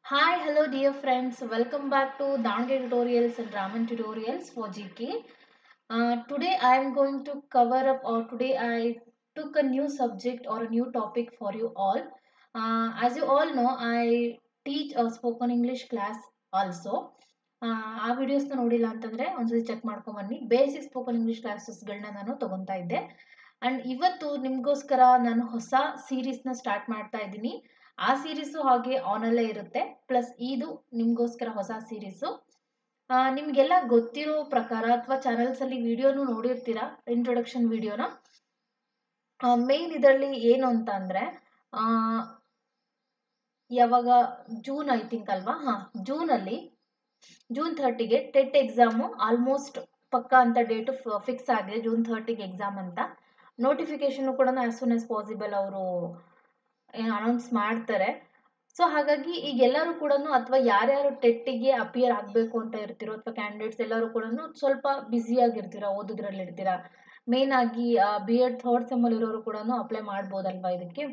Hi, hello, dear friends. Welcome back to Dange Tutorials and Raman Tutorials for GK. Today I am going to cover up, or today I took a new subject or a new topic for you all. As you all know, I teach a spoken English class also. ಆ ವಿಡಿಯೋಸ್ನ ನೋಡಿಲ್ಲ ಅಂತಂದ್ರೆ ಒಂದ್ಸತಿ check ಮಾಡ್ಕೊಂಡ್ ಬನ್ನಿ. Basic spoken English ಕ್ಲಾಸಸ್ಗಳನ್ನ ನಾನು ತಗೊಂತಾ ಇದ್ದೆ. And ಇವತ್ತು ನಿಮ್ಗೋಸ್ಕರ ನಾನು ಹೊಸ ಸೀರೀಸ್ನ ಸ್ಟಾರ್ಟ್ ಮಾಡ್ತಾ ಇದ್ದೀನಿ. ಆ ಸೀರೀಸು ಹಾಗೆ ಆನಲ್ಲೇ ಇರುತ್ತೆ. ಪ್ಲಸ್ ಇದು ನಿಮ್ಗೋಸ್ಕರ ಹೊಸ ಸೀರೀಸು. ನಿಮ್ಗೆಲ್ಲ ಗೊತ್ತಿರೋ ಪ್ರಕಾರ ಅಥವಾ ಚಾನೆಲ್ಸ್ ಅಲ್ಲಿ ವಿಡಿಯೋನು ನೋಡಿರ್ತೀರಾ, ಇಂಟ್ರೊಡಕ್ಷನ್ ವಿಡಿಯೋನ. ಮೇನ್ ಇದರಲ್ಲಿ ಏನು ಅಂತ ಅಂದ್ರೆ ಯಾವಾಗ ಜೂನ್ ಐ ಥಿಂಕ್ ಅಲ್ವಾ, ಜೂನ್ 30ಗೆ ಟೆಟ್ ಎಕ್ಸಾಮು ಆಲ್ಮೋಸ್ಟ್ ಪಕ್ಕಾ ಅಂತ ಡೇಟ್ ಫಿಕ್ಸ್ ಆಗಿದೆ. ಜೂನ್ 30ಗೆ ಎಕ್ಸಾಮ್ ಅಂತ ನೋಟಿಫಿಕೇಶನ್ ಕೂಡ ಆಸ್ ಸೂನ್ ಆಸ್ ಪಾಸಿಬಲ್ ಅವರು ಅನೌನ್ಸ್ ಮಾಡ್ತಾರೆ. ಸೊ ಹಾಗಾಗಿ ಈಗ ಎಲ್ಲರೂ ಕೂಡ, ಅಥವಾ ಯಾರ್ಯಾರು ಟೆಟ್ಟಿಗೆ ಅಪಿಯರ್ ಆಗಬೇಕು ಅಂತ ಇರ್ತಿರೋ ಅಥವಾ ಕ್ಯಾಂಡಿಡೇಟ್ಸ್ ಎಲ್ಲರೂ ಕೂಡ ಸ್ವಲ್ಪ ಬ್ಯುಸಿ ಆಗಿರ್ತೀರಾ, ಓದೋದ್ರಲ್ಲಿ ಇರ್ತೀರಾ. ಮೇನ್ ಆಗಿ B.Ed ಥರ್ಡ್ ಸೆಮ್ ಅಲ್ಲಿ ಇರೋರು ಕೂಡ ಅಪ್ಲೈ ಮಾಡ್ಬೋದಲ್ವಾ ಇದಕ್ಕೆ.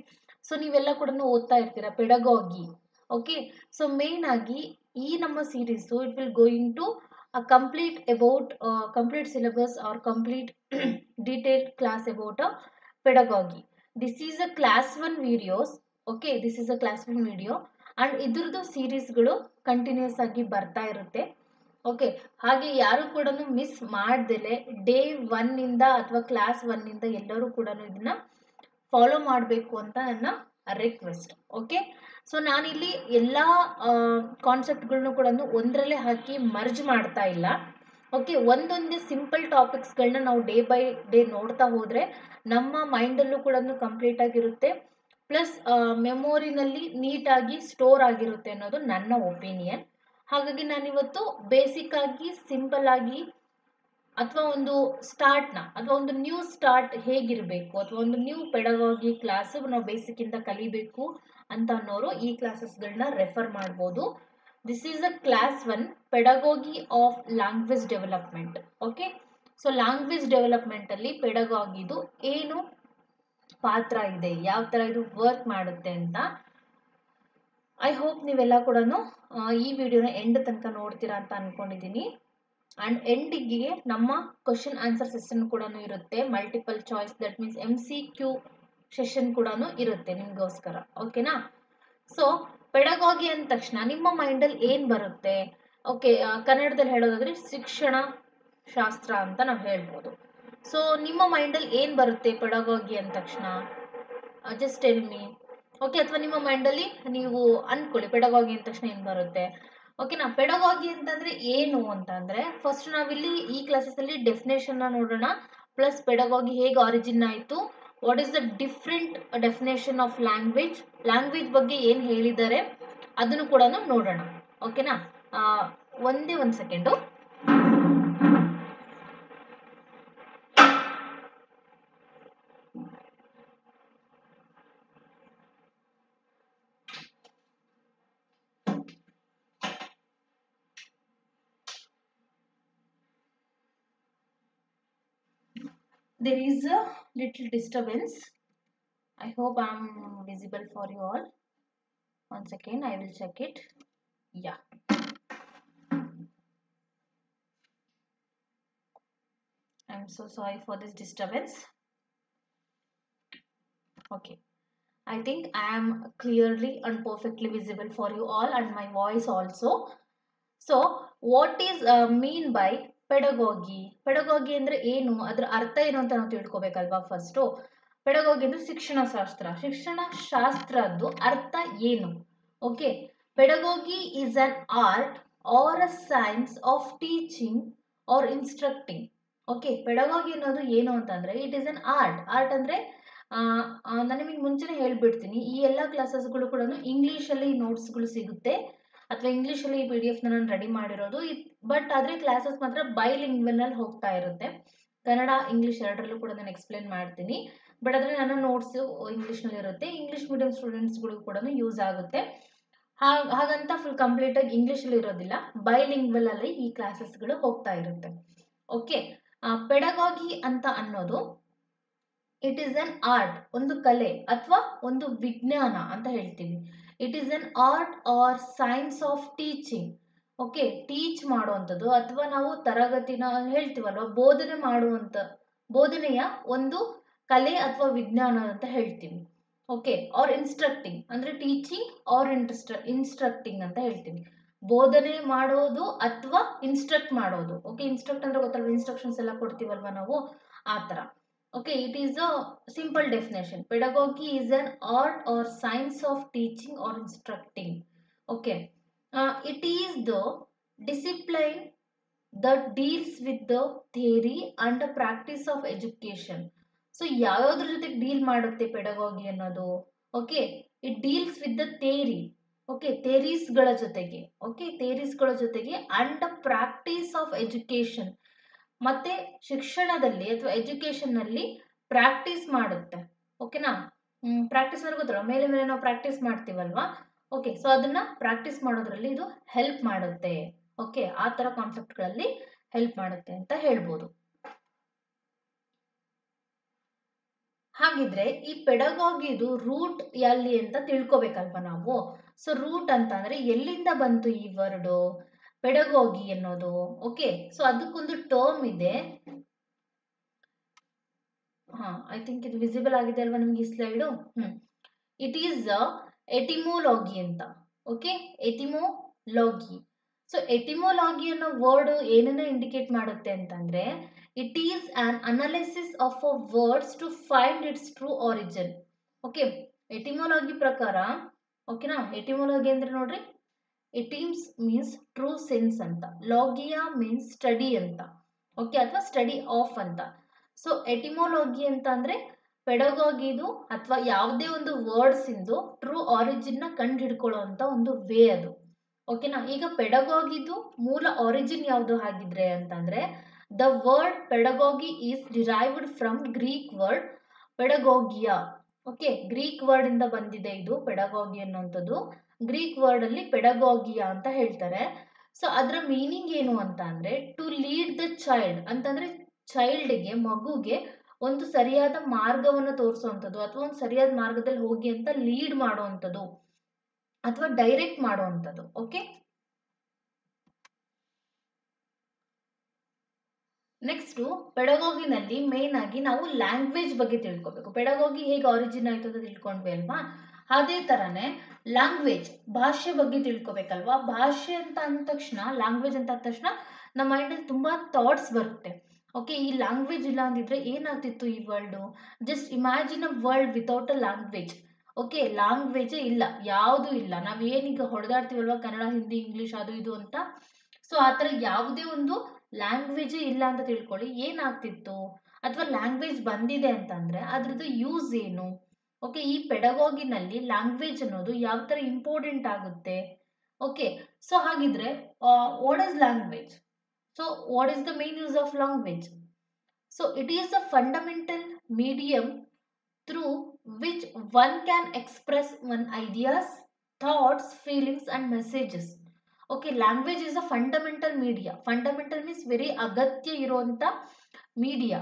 ಸೊ ನೀವೆಲ್ಲ ಕೂಡ ಓದ್ತಾ ಇರ್ತೀರಾ ಪೆಡಗಾಗಿ. ಓಕೆ, ಸೊ ಮೇನ್ ಆಗಿ ಈ ನಮ್ಮ series it will going to complete about complete syllabus or complete detailed class about pedagogy. This is a class 1 videos. Okay, this is a class 1 video and ಇದ್ರದ್ದು ಸೀರೀಸ್ಗಳು continuous ಆಗಿ ಬರ್ತಾ ಇರುತ್ತೆ. Okay, ಹಾಗೆ ಯಾರು ಕೂಡ ಮಿಸ್ ಮಾಡ್ದಲೆ ಡೇ 1 ಇಂದ ಅಥವಾ ಕ್ಲಾಸ್ 1 ಇಂದ ಎಲ್ಲರೂ ಕೂಡ ಇದನ್ನ ಫಾಲೋ ಮಾಡಬೇಕು ಅಂತ ನನ್ನ ರಿಕ್ವೆಸ್ಟ್. ಓಕೆ, ಸೊ ನಾನಿಲ್ಲಿ ಎಲ್ಲ ಕಾನ್ಸೆಪ್ಟ್ಗಳನ್ನು ಕೂಡ ಒಂದರಲ್ಲೇ ಹಾಕಿ ಮರ್ಜ್ ಮಾಡ್ತಾ ಇಲ್ಲ. ಓಕೆ, ಒಂದೊಂದೇ ಸಿಂಪಲ್ ಟಾಪಿಕ್ಸ್ಗಳನ್ನ ನಾವು ಡೇ ಬೈ ಡೇ ನೋಡ್ತಾ ಹೋದ್ರೆ ನಮ್ಮ ಮೈಂಡಲ್ಲೂ ಕೂಡ ಕಂಪ್ಲೀಟ್ ಆಗಿರುತ್ತೆ. ಪ್ಲಸ್ ಮೆಮೊರಿನಲ್ಲಿ ನೀಟಾಗಿ ಸ್ಟೋರ್ ಆಗಿರುತ್ತೆ ಅನ್ನೋದು ನನ್ನ ಒಪಿನಿಯನ್. ಹಾಗಾಗಿ ನಾನಿವತ್ತು ಬೇಸಿಕ್ ಆಗಿ ಸಿಂಪಲ್ ಆಗಿ ಅಥವಾ ಒಂದು ಸ್ಟಾರ್ಟ್ನ ಅಥವಾ ಒಂದು ನ್ಯೂ ಸ್ಟಾರ್ಟ್ ಹೇಗಿರಬೇಕು ಅಥವಾ ಒಂದು ನ್ಯೂ ಪೆಡಗಾಗಿ ಕ್ಲಾಸ್ ನಾವು ಬೇಸಿಕ್ ಇಂದ ಕಲಿಬೇಕು ಅಂತ ಅನ್ನೋರು ಈ ಕ್ಲಾಸಸ್ಗಳನ್ನ ರೆಫರ್ ಮಾಡ್ಬೋದು. This is a class 1 ಪೆಡಗಾಗಿ of language development. Okay, so language development ಅಲ್ಲಿ ಪೆಡಗಾಗಿದು ಏನು ಪಾತ್ರ ಇದೆ, ಯಾವ ತರ ಇದು ವರ್ಕ್ ಮಾಡುತ್ತೆ ಅಂತ ಐ ಹೋಪ್ ನೀವೆಲ್ಲ ಕೂಡ ಈ ವಿಡಿಯೋನ ಎಂಡ್ ತನಕ ನೋಡ್ತೀರಾ ಅಂತ ಅನ್ಕೊಂಡಿದ್ದೀನಿ. ಅಂಡ್ ಎಂಡಿಗೆ ನಮ್ಮ ಕ್ವಶನ್ ಆನ್ಸರ್ ಸೆಷನ್ ಕೂಡ ಇರುತ್ತೆ. Multiple choice, that means MCQ session ಕೂಡ ಇರುತ್ತೆ ನಿಮ್ಗೋಸ್ಕರ. ಓಕೆನಾ? ಸೊ ಪೆಡಗಾಗಿ ಅಂದ ತಕ್ಷಣ ನಿಮ್ಮ ಮೈಂಡಲ್ಲಿ ಏನ್ ಬರುತ್ತೆ? ಓಕೆ, ಕನ್ನಡದಲ್ಲಿ ಹೇಳೋದಾದ್ರೆ ಶಿಕ್ಷಣ ಶಾಸ್ತ್ರ ಅಂತ ನಾವು ಹೇಳ್ಬೋದು. ಸೊ ನಿಮ್ಮ ಮೈಂಡಲ್ಲಿ ಏನ್ ಬರುತ್ತೆ ಪೆಡಗಾಗಿ ಅಂದ ತಕ್ಷಣ? Just tell me. ಓಕೆ, ಅಥವಾ ನಿಮ್ಮ ಮೈಂಡಲ್ಲಿ ನೀವು ಅನ್ಕೊಳ್ಳಿ ಪೆಡಗಾಗಿ ಅಂದ ತಕ್ಷಣ ಏನ್ ಬರುತ್ತೆ. ಓಕೆನಾ? ಪೆಡಗಾಗಿ ಅಂತಂದ್ರೆ ಏನು ಅಂತಂದ್ರೆ ಫಸ್ಟ್ ನಾವಿಲ್ಲಿ ಈ ಕ್ಲಾಸಸ್ ಅಲ್ಲಿ ಡೆಫಿನೇಷನ್ ನೋಡೋಣ. ಪ್ಲಸ್ ಪೆಡಗಾಗಿ ಹೇಗೆ ಆರಿಜಿನ್ ಆಯಿತು, what is the different definition of language ಬಗ್ಗೆ ಏನು ಹೇಳಿದ್ದಾರೆ ಅದನ್ನು ಕೂಡ ನೋಡೋಣ. ಓಕೆನಾ? ಒಂದೇ ಒಂದು second. There is a little disturbance. I hope I'm visible for you all. One second, I will check it. Yeah. I'm so sorry for this disturbance. Okay. I think I am clearly and perfectly visible for you all and my voice also. So, what is mean by pedagogy? Pedagogy ಅಂದ್ರೆ ಏನು, ಅದರ ಅರ್ಥ ಏನು ಅಂತ ನಾವು ತಿಳ್ಕೊಬೇಕಲ್ವಾ first. ಪೆಡಗಾಗಿ ಅಂದ್ರೆ ಶಿಕ್ಷಣ ಶಾಸ್ತ್ರದ್ದು ಅರ್ಥ ಏನು? Okay, pedagogy is an art or a science of teaching or instructing. Okay, pedagogy ಅನ್ನೋದು ಏನು ಅಂತಂದ್ರೆ ಇಟ್ ಈಸ್ ಅನ್ ಆರ್ಟ್ ಅಂದ್ರೆ ನಾನು ನಿಮಗೆ ಮುಂಚೆನೆ ಹೇಳ್ಬಿಡ್ತೀನಿ, ಈ ಎಲ್ಲ ಕ್ಲಾಸಸ್ಗಳು ಕೂಡ ಇಂಗ್ಲೀಷಲ್ಲಿ ನೋಟ್ಸ್ಗಳು ಸಿಗುತ್ತೆ ಅಥವಾ ಇಂಗ್ಲೀಷಲ್ಲಿ ಈ PDF ನಾನು ರೆಡಿ ಮಾಡಿರೋದು. ಬಟ್ ಆದರೆ ಕ್ಲಾಸಸ್ ಮಾತ್ರ ಬೈಲಿಂಗ್ವಲ್ ಹೋಗ್ತಾ ಇರುತ್ತೆ. ಕನ್ನಡ ಇಂಗ್ಲೀಷ್ ಎರಡರಲ್ಲೂ ಕೂಡ ನಾನು ಎಕ್ಸ್ಪ್ಲೇನ್ ಮಾಡ್ತೀನಿ. ಬಟ್ ಆದರೆ ನನ್ನ ನೋಟ್ಸ್ ಇಂಗ್ಲೀಷ್ನಲ್ಲಿ ಇರುತ್ತೆ. ಇಂಗ್ಲೀಷ್ ಮೀಡಿಯಂ ಸ್ಟೂಡೆಂಟ್ಸ್ಗಳಿಗೂ ಕೂಡ ಯೂಸ್ ಆಗುತ್ತೆ. ಹಾಗಂತ ಫುಲ್ ಕಂಪ್ಲೀಟ್ ಆಗಿ ಇಂಗ್ಲೀಷಲ್ಲಿ ಇರೋದಿಲ್ಲ, ಬೈಲಿಂಗ್ವಲ್ ಅಲ್ಲಿ ಈ ಕ್ಲಾಸಸ್ಗಳು ಹೋಗ್ತಾ ಇರುತ್ತೆ. ಓಕೆ, ಪೆಡಗಾಗಿ ಅಂತ ಅನ್ನೋದು ಇಟ್ ಈಸ್ ಅನ್ ಆರ್ಟ್, ಒಂದು ಕಲೆ ಅಥವಾ ಒಂದು ವಿಜ್ಞಾನ ಅಂತ ಹೇಳ್ತೀವಿ. It is an art or science of teaching. Okay, teach ಮಾಡುವಂಥದ್ದು ಅಥವಾ ನಾವು ತರಗತಿನ ಹೇಳ್ತೀವಲ್ವ, ಬೋಧನೆಯ ಒಂದು ಕಲೆ ಅಥವಾ ವಿಜ್ಞಾನ ಅಂತ ಹೇಳ್ತೀವಿ. ಓಕೆ, ಆರ್ ಇನ್ಸ್ಟ್ರಕ್ಟಿಂಗ್ ಅಂದ್ರೆ ಟೀಚಿಂಗ್ ಆರ್ ಇನ್ಸ್ಟ್ರಕ್ಟಿಂಗ್ ಅಂತ ಹೇಳ್ತೀವಿ. ಬೋಧನೆ ಮಾಡೋದು ಅಥವಾ ಇನ್ಸ್ಟ್ರಕ್ಟ್ ಮಾಡೋದು. ಓಕೆ, ಇನ್ಸ್ಟ್ರಕ್ಟ್ ಅಂದ್ರೆ ಗೊತ್ತಲ್ವ, ಇನ್ಸ್ಟ್ರಕ್ಷನ್ಸ್ ಎಲ್ಲ ಕೊಡ್ತೀವಲ್ವ ನಾವು, ಆ ತರ. Okay, it is a simple definition. Pedagogy is an art or science of teaching or instructing. Okay, it is the discipline that deals with the theory and the practice of education. So, ಯಾವ್ಯಾವ್ದ್ರ ಜೊತೆಗೆ deal ಮಾಡುತ್ತೆ pedagogy ಅನ್ನೋದು? Okay, it deals with the theory. Okay, ಥಿಯರೀಸ್ಗಳ ಜೊತೆಗೆ, okay, ಥಿಯರೀಸ್ಗಳ ಜೊತೆಗೆ and the practice of education, ಮತ್ತೆ ಶಿಕ್ಷಣದಲ್ಲಿ ಅಥವಾ ಎಜುಕೇಶನ್ ನಲ್ಲಿ ಪ್ರಾಕ್ಟೀಸ್ ಮಾಡುತ್ತೆ. ಓಕೆನಾ, ಪ್ರಾಕ್ಟೀಸ್ ಅಂದ್ರೆ ಗೊತ್ತಲ್ಲ, ಮೇಲೆ ಮೇಲೆ ನಾವು ಪ್ರಾಕ್ಟೀಸ್ ಮಾಡ್ತೀವಲ್ವಾ. ಓಕೆ, ಸೊ ಅದನ್ನ ಪ್ರಾಕ್ಟೀಸ್ ಮಾಡೋದ್ರಲ್ಲಿ ಇದು ಹೆಲ್ಪ್ ಮಾಡುತ್ತೆ. ಓಕೆ, ಆ ತರ ಕಾನ್ಸೆಪ್ಟ್ಗಳಲ್ಲಿ ಹೆಲ್ಪ್ ಮಾಡುತ್ತೆ ಅಂತ ಹೇಳ್ಬೋದು. ಹಾಗಿದ್ರೆ ಈ ಪೆಡಗಾಗಿದು ರೂಟ್ ಎಲ್ಲಿ ಅಂತ ತಿಳ್ಕೊಬೇಕಲ್ವಾ ನಾವು. ಸೊ ರೂಟ್ ಅಂತ ಅಂದ್ರೆ ಎಲ್ಲಿಂದ ಬಂತು ಈ ವರ್ಡ್ ಪೆಡಗಾಗಿ ಅನ್ನೋದು. ಓಕೆ, ಸೊ ಅದಕ್ಕೊಂದು ಟರ್ಮ್ ಇದೆ. ಐ ಥಿಂಕ್ ಇದು ವಿಸಿಬಲ್ ಆಗಿದೆ ಅಲ್ವಾ ನಿಮ್ಗೆ ಈ ಸ್ಲೈಡು. ಇಟ್ ಈಸ್ ಎಟಿಮೋಲಾಗಿ ಅಂತ. ಓಕೆ, ಎಟಿಮೋಲಾಗಿ. ಸೊ ಎಟಿಮೋಲಾಗಿ ಅನ್ನೋ ವರ್ಡ್ ಏನನ್ನ ಇಂಡಿಕೇಟ್ ಮಾಡುತ್ತೆ ಅಂತಂದ್ರೆ, it is an analysis of a words to find its true origin. Okay, etymology ಪ್ರಕಾರ, ಓಕೆನಾ, ಎಟಿಮೋಲಾಗಿ ಅಂದ್ರೆ ನೋಡ್ರಿ, ಎಟಿಮ್ಸ್ ಮೀನ್ಸ್ ಟ್ರೂ ಸೆನ್ಸ್ ಅಂತ, ಲಾಗಿಯಾ ಮೀನ್ಸ್ ಸ್ಟಡಿ ಅಂತ. ಓಕೆ, ಅಥವಾ ಸ್ಟಡಿ ಆಫ್ ಅಂತ. ಸೊ ಎಟಿಮೋಲಾಗಿ ಅಂತ ಅಂದ್ರೆ ಪೆಡಗಾಗಿದು ಅಥವಾ ಯಾವುದೇ ಒಂದು ವರ್ಡ್ಸ್ ಇಂದು ಟ್ರೂ ಆರಿಜಿನ್ ನ ಕಂಡು ಹಿಡ್ಕೊಳ್ಳೋ ಅಂತ ಒಂದು ವೇ ಅದು. ಓಕೆನಾ, ಈಗ ಪೆಡಗಾಗಿದು ಮೂಲ ಆರಿಜಿನ್ ಯಾವುದು ಹಾಗಿದ್ರೆ ಅಂತಂದ್ರೆ, the word pedagogy is derived from Greek word pedagogia. Okay, Greek word ಇಂದ ಬಂದಿದೆ ಇದು ಪೆಡಗಾಗಿ ಅನ್ನುವಂಥದ್ದು. ಗ್ರೀಕ್ ವರ್ಡ್ ಅಲ್ಲಿ ಪೆಡಗಾಗಿಯಾ ಅಂತ ಹೇಳ್ತಾರೆ. ಸೊ ಅದರ ಮೀನಿಂಗ್ ಏನು ಅಂತ ಅಂದ್ರೆ, ಟು ಲೀಡ್ ದ ಚೈಲ್ಡ್ ಅಂತಂದ್ರೆ ಚೈಲ್ಡ್ಗೆ, ಮಗುಗೆ ಒಂದು ಸರಿಯಾದ ಮಾರ್ಗವನ್ನು ತೋರಿಸುವಂಥದ್ದು ಅಥವಾ ಒಂದು ಸರಿಯಾದ ಮಾರ್ಗದಲ್ಲಿ ಹೋಗಿ ಅಂತ ಲೀಡ್ ಮಾಡುವಂಥದ್ದು ಅಥವಾ ಡೈರೆಕ್ಟ್ ಮಾಡುವಂಥದ್ದು. ಓಕೆ, ನೆಕ್ಸ್ಟ್ ಪೆಡಗಾಗಿನಲ್ಲಿ ಮೇನ್ ಆಗಿ ನಾವು ಲ್ಯಾಂಗ್ವೇಜ್ ಬಗ್ಗೆ ತಿಳ್ಕೊಬೇಕು. ಪೆಡಗಾಗಿ ಹೇಗೆ ಆರಿಜಿನ್ ಆಯ್ತು ಅಂತ ತಿಳ್ಕೊಂಡ್ವಿ ಅಲ್ವಾ, ಅದೇ ತರನೇ ಲ್ಯಾಂಗ್ವೇಜ್, ಭಾಷೆ ಬಗ್ಗೆ ತಿಳ್ಕೊಬೇಕಲ್ವಾ. ಭಾಷೆ ಅಂತ ಅಂದ ತಕ್ಷಣ, ಲ್ಯಾಂಗ್ವೇಜ್ ಅಂತ ಅಂದ ತಕ್ಷಣ ನಮ್ಮ ಮೈಂಡಲ್ಲಿ ತುಂಬಾ ಥಾಟ್ಸ್ ಬರುತ್ತೆ. ಓಕೆ, ಈ ಲ್ಯಾಂಗ್ವೇಜ್ ಇಲ್ಲ ಅಂದಿದ್ರೆ ಏನಾಗ್ತಿತ್ತು ಈ world. Just imagine a world without a language. Okay, ಲ್ಯಾಂಗ್ವೇಜೇ ಇಲ್ಲ, ಯಾವುದು ಇಲ್ಲ. ನಾವ್ ಏನೀಗ ಹೊಡೆದಾಡ್ತೀವಲ್ವಾ ಕನ್ನಡ, ಹಿಂದಿ, ಇಂಗ್ಲಿಷ್ ಅದು ಇದು ಅಂತ. ಸೊ ಆತರ ಯಾವುದೇ ಒಂದು ಲ್ಯಾಂಗ್ವೇಜೇ ಇಲ್ಲ ಅಂತ ತಿಳ್ಕೊಳ್ಳಿ, ಏನಾಗ್ತಿತ್ತು. ಅಥವಾ ಲ್ಯಾಂಗ್ವೇಜ್ ಬಂದಿದೆ ಅಂತಂದ್ರೆ ಅದ್ರದ್ದು ಯೂಸ್ ಏನು. ಓಕೆ, ಈ ಪೆಡಗಾಗಿನಲ್ಲಿ ಲ್ಯಾಂಗ್ವೇಜ್ ಅನ್ನೋದು ಯಾವ ತರ ಇಂಪಾರ್ಟೆಂಟ್ ಆಗುತ್ತೆ. ಓಕೆ, ಸೊ ಹಾಗಿದ್ರೆ what is language? So what is the main use of language? So it is the fundamental medium through which one can express one ideas, thoughts, feelings and messages. Okay, language is a fundamental media. Fundamental means very ಅಗತ್ಯ ಇರುವಂತ media.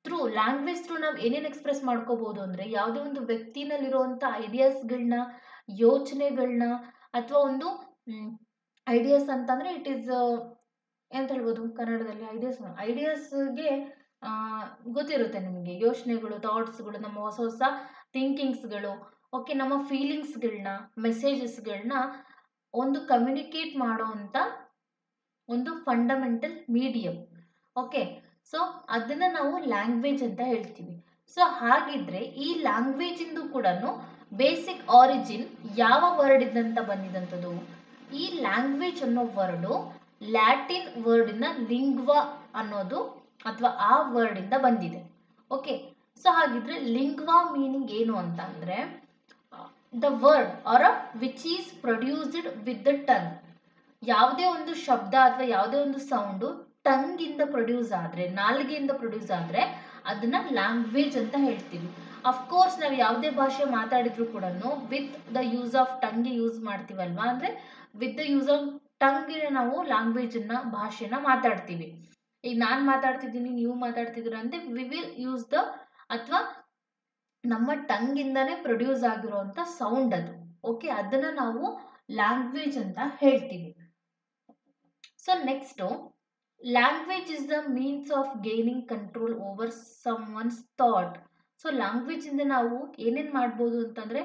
Through language through ನಾವು ಏನೇನು express ಮಾಡ್ಕೋಬಹುದು ಅಂದ್ರೆ, ಯಾವುದೇ ಒಂದು ವ್ಯಕ್ತಿನಲ್ಲಿರುವಂತ ಐಡಿಯಾಸ್ಗಳನ್ನ, ಯೋಚನೆಗಳನ್ನ, ಅಥವಾ ಒಂದು ಐಡಿಯಾಸ್ ಅಂತಂದ್ರೆ ಇಟ್ ಈಸ್ ಎಂತ ಹೇಳ್ಬೋದು ಕನ್ನಡದಲ್ಲಿ, ಐಡಿಯಾಸ್ಗೆ ಗೊತ್ತಿರುತ್ತೆ ನಿಮಗೆ, ಯೋಚನೆಗಳು, ಥಾಟ್ಸ್ಗಳು, ನಮ್ಮ ಹೊಸ ಹೊಸ ಥಿಂಕಿಂಗ್ಸ್ಗಳು. ಓಕೆ, ನಮ್ಮ ಫೀಲಿಂಗ್ಸ್ಗಳನ್ನ, ಮೆಸೇಜಸ್ಗಳನ್ನ ಒಂದು ಕಮ್ಯುನಿಕೇಟ್ ಮಾಡುವಂತ ಒಂದು ಫಂಡಮೆಂಟಲ್ ಮೀಡಿಯಂ. ಓಕೆ, ಸೊ ಅದನ್ನ ನಾವು ಲ್ಯಾಂಗ್ವೇಜ್ ಅಂತ ಹೇಳ್ತೀವಿ. ಸೊ ಹಾಗಿದ್ರೆ ಈ ಲ್ಯಾಂಗ್ವೇಜ್ ಇಂದು ಕೂಡ ಬೇಸಿಕ್ ಆರಿಜಿನ್ ಯಾವ ವರ್ಡ್ ಇಂದ ಬಂದಿದಂಥದ್ದು? ಈ ಲ್ಯಾಂಗ್ವೇಜ್ ಅನ್ನೋ ವರ್ಡು ಲ್ಯಾಟಿನ್ ವರ್ಡಿನ ಲಿಂಗ್ವಾ ಅನ್ನೋದು ಅಥವಾ ಆ ವರ್ಡ್ ಇಂದ ಬಂದಿದೆ. ಓಕೆ, ಸೊ ಹಾಗಿದ್ರೆ ಲಿಂಗ್ವಾ ಮೀನಿಂಗ್ ಏನು ಅಂತ ಅಂದ್ರೆ, the word or which is produced with the tongue. ಯಾವುದೇ ಒಂದು ಶಬ್ದ ಅಥವಾ ಯಾವುದೇ ಒಂದು ಸೌಂಡು ಟಂಗ್ ಇಂದ ಪ್ರೊಡ್ಯೂಸ್ ಆದ್ರೆ, ನಾಲಿಗೆಯಿಂದ ಪ್ರೊಡ್ಯೂಸ್ ಆದ್ರೆ ಅದನ್ನ ಲ್ಯಾಂಗ್ವೇಜ್ ಅಂತ ಹೇಳ್ತೀವಿ. ಅಫ್ಕೋರ್ಸ್ ನಾವು ಯಾವುದೇ ಭಾಷೆ ಮಾತಾಡಿದ್ರು ಕೂಡ with the use of tongue use ಮಾಡ್ತೀವಲ್ವಾ. ಅಂದ್ರೆ with the use of tongue ನಾವು ಲ್ಯಾಂಗ್ವೇಜ್ ಅನ್ನ, ಭಾಷೆನ ಮಾತಾಡ್ತೀವಿ. ಈಗ ನಾನ್ ಮಾತಾಡ್ತಿದ್ದೀನಿ, ನೀವು ಮಾತಾಡ್ತಿದ್ದೀರ ಅಂದ್ರೆ ವಿ ವಿಲ್ ಯೂಸ್ ದ, ಅಥವಾ ನಮ್ಮ ಟಂಗ್ ಇಂದಾನೆ ಪ್ರೊಡ್ಯೂಸ್ ಆಗಿರುವಂತ ಸೌಂಡ್ ಅದು. ಓಕೆ, ಅದನ್ನ ನಾವು ಲ್ಯಾಂಗ್ವೇಜ್ ಅಂತ ಹೇಳ್ತೀವಿ. So next, language is the means of gaining control over some one's thought. So language ಇಂದ ನಾವು ಏನೇನ್ ಮಾಡ್ಬೋದು ಅಂತಂದ್ರೆ,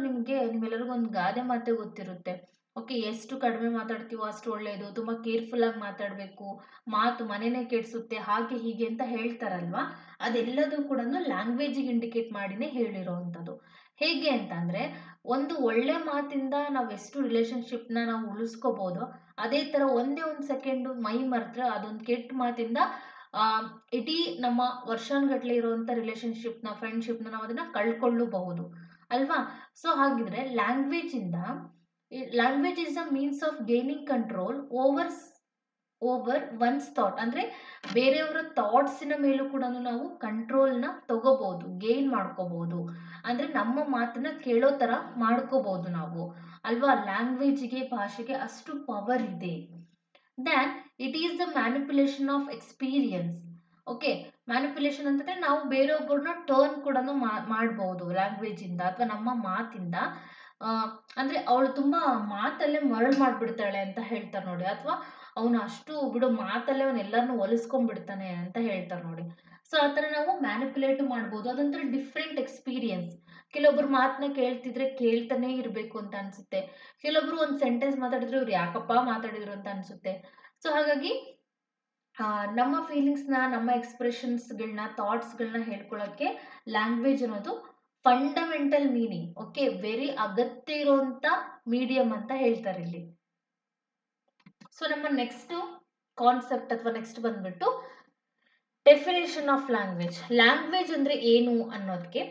ನಿಮ್ಮೆಲ್ಲರಿಗೂ ಒಂದು ಗಾದೆ ಮಾತೆ ಗೊತ್ತಿರುತ್ತೆ. ಓಕೆ, ಎಷ್ಟು ಕಡಿಮೆ ಮಾತಾಡ್ತೀವೋ ಅಷ್ಟು ಒಳ್ಳೆಯದು, ತುಂಬಾ ಕೇರ್ಫುಲ್ ಆಗಿ ಮಾತಾಡಬೇಕು, ಮಾತು ಮನೆನೇ ಕೆಡಿಸುತ್ತೆ, ಹಾಗೆ ಹೀಗೆ ಅಂತ ಹೇಳ್ತಾರಲ್ವಾ. ಅದೆಲ್ಲದೂ ಕೂಡ ಲ್ಯಾಂಗ್ವೇಜಿಗೆ ಇಂಡಿಕೇಟ್ ಮಾಡಿನೇ ಹೇಳಿರೋವಂಥದ್ದು. ಹೇಗೆ ಅಂತಂದ್ರೆ, ಒಂದು ಒಳ್ಳೆ ಮಾತಿಂದ ನಾವು ಎಷ್ಟು ರಿಲೇಶನ್ಶಿಪ್ನ ನಾವು ಉಳಿಸ್ಕೋಬಹುದು, ಅದೇ ತರ ಒಂದೇ ಒಂದು ಸೆಕೆಂಡ್ ಮೈ ಮರೆತ್ರೆ ಅದೊಂದು ಕೆಟ್ಟ ಮಾತಿಂದ ಇಡೀ ನಮ್ಮ ವರ್ಷಾನುಗಟ್ಲೆ ಇರುವಂತ ರಿಲೇಶನ್ಶಿಪ್ನ, ಫ್ರೆಂಡ್ಶಿಪ್ನ ನಾವು ಅದನ್ನ ಕಳ್ಕೊಳ್ಳಬಹುದು ಅಲ್ವಾ. ಸೊ ಹಾಗಿದ್ರೆ language is the means of gaining control over once thought. ಅಂದ್ರೆ ಬೇರೆಯವರ ಥಾಟ್ಸಿನ ಮೇಲೂ ಕೂಡ ನಾವು ಕಂಟ್ರೋಲ್ನ ತಗೋಬಹುದು, ಗೇನ್ ಮಾಡ್ಕೋಬಹುದು. ಅಂದ್ರೆ ನಮ್ಮ ಮಾತನ್ನ ಕೇಳೋ ತರ ಮಾಡ್ಕೋಬಹುದು ನಾವು ಅಲ್ವಾ. ಲ್ಯಾಂಗ್ವೇಜ್ಗೆ, ಭಾಷೆಗೆ ಅಷ್ಟು ಪವರ್ ಇದೆ. Then it is the manipulation of experience. Okay, manipulation ಅಂತಂದ್ರೆ ನಾವು ಬೇರೊಬ್ಬರನ್ನ ಟರ್ನ್ ಕೂಡ ಮಾಡಬಹುದು ಲ್ಯಾಂಗ್ವೇಜ್ ಇಂದ ಅಥವಾ ನಮ್ಮ ಮಾತಿಂದ. ಅಂದ್ರೆ ಅವಳು ತುಂಬಾ ಮಾತಲ್ಲೇ ಮರಳು ಮಾಡ್ಬಿಡ್ತಾಳೆ ಅಂತ ಹೇಳ್ತಾರೆ ನೋಡಿ, ಅಥವಾ ಅವನು ಅಷ್ಟು ಬಿಡು ಮಾತಲ್ಲೇ ಅವನು ಎಲ್ಲಾರನ್ನೂ ಒಲಿಸ್ಕೊಂಡ್ಬಿಡ್ತಾನೆ ಅಂತ ಹೇಳ್ತಾರೆ ನೋಡಿ. ಸೊ ಆತರ ನಾವು ಮ್ಯಾನಿಪುಲೇಟ್ ಮಾಡ್ಬೋದು. ಅದೊಂಥರ ಡಿಫ್ರೆಂಟ್ ಎಕ್ಸ್ಪೀರಿಯನ್ಸ್. ಕೆಲವೊಬ್ರು ಮಾತನ್ನ ಕೇಳ್ತಿದ್ರೆ ಕೇಳ್ತಾನೆ ಇರಬೇಕು ಅಂತ ಅನ್ಸುತ್ತೆ, ಕೆಲವೊಬ್ರು ಒಂದು ಸೆಂಟೆನ್ಸ್ ಮಾತಾಡಿದ್ರೆ ಇವ್ರು ಯಾಕಪ್ಪ ಮಾತಾಡಿದ್ರು ಅಂತ ಅನ್ಸುತ್ತೆ. ಸೊ ಹಾಗಾಗಿ ನಮ್ಮ ಫೀಲಿಂಗ್ಸ್ನ, ನಮ್ಮ ಎಕ್ಸ್ಪ್ರೆಷನ್ಸ್ಗಳನ್ನ, ಥಾಟ್ಸ್ಗಳನ್ನ ಹೇಳ್ಕೊಳ್ಳೋಕ್ಕೆ ಲ್ಯಾಂಗ್ವೇಜ್ ಅನ್ನೋದು ಫಂಡಮೆಂಟಲ್ ಮೀನಿಂಗ್. ಓಕೆ, ವೆರಿ ಅಗತ್ಯ ಇರುವಂತ ಮೀಡಿಯಂ ಅಂತ ಹೇಳ್ತಾರೆ ಇಲ್ಲಿ. ಸೊ ನಮ್ಮ ನೆಕ್ಸ್ಟ್ ಕಾನ್ಸೆಪ್ಟ್ ಅಥವಾ ನೆಕ್ಸ್ಟ್ ಬಂದ್ಬಿಟ್ಟು ಡೆಫಿನೇಷನ್ ಆಫ್ ಲ್ಯಾಂಗ್ವೇಜ್. ಲ್ಯಾಂಗ್ವೇಜ್ ಅಂದ್ರೆ ಏನು ಅನ್ನೋದಕ್ಕೆ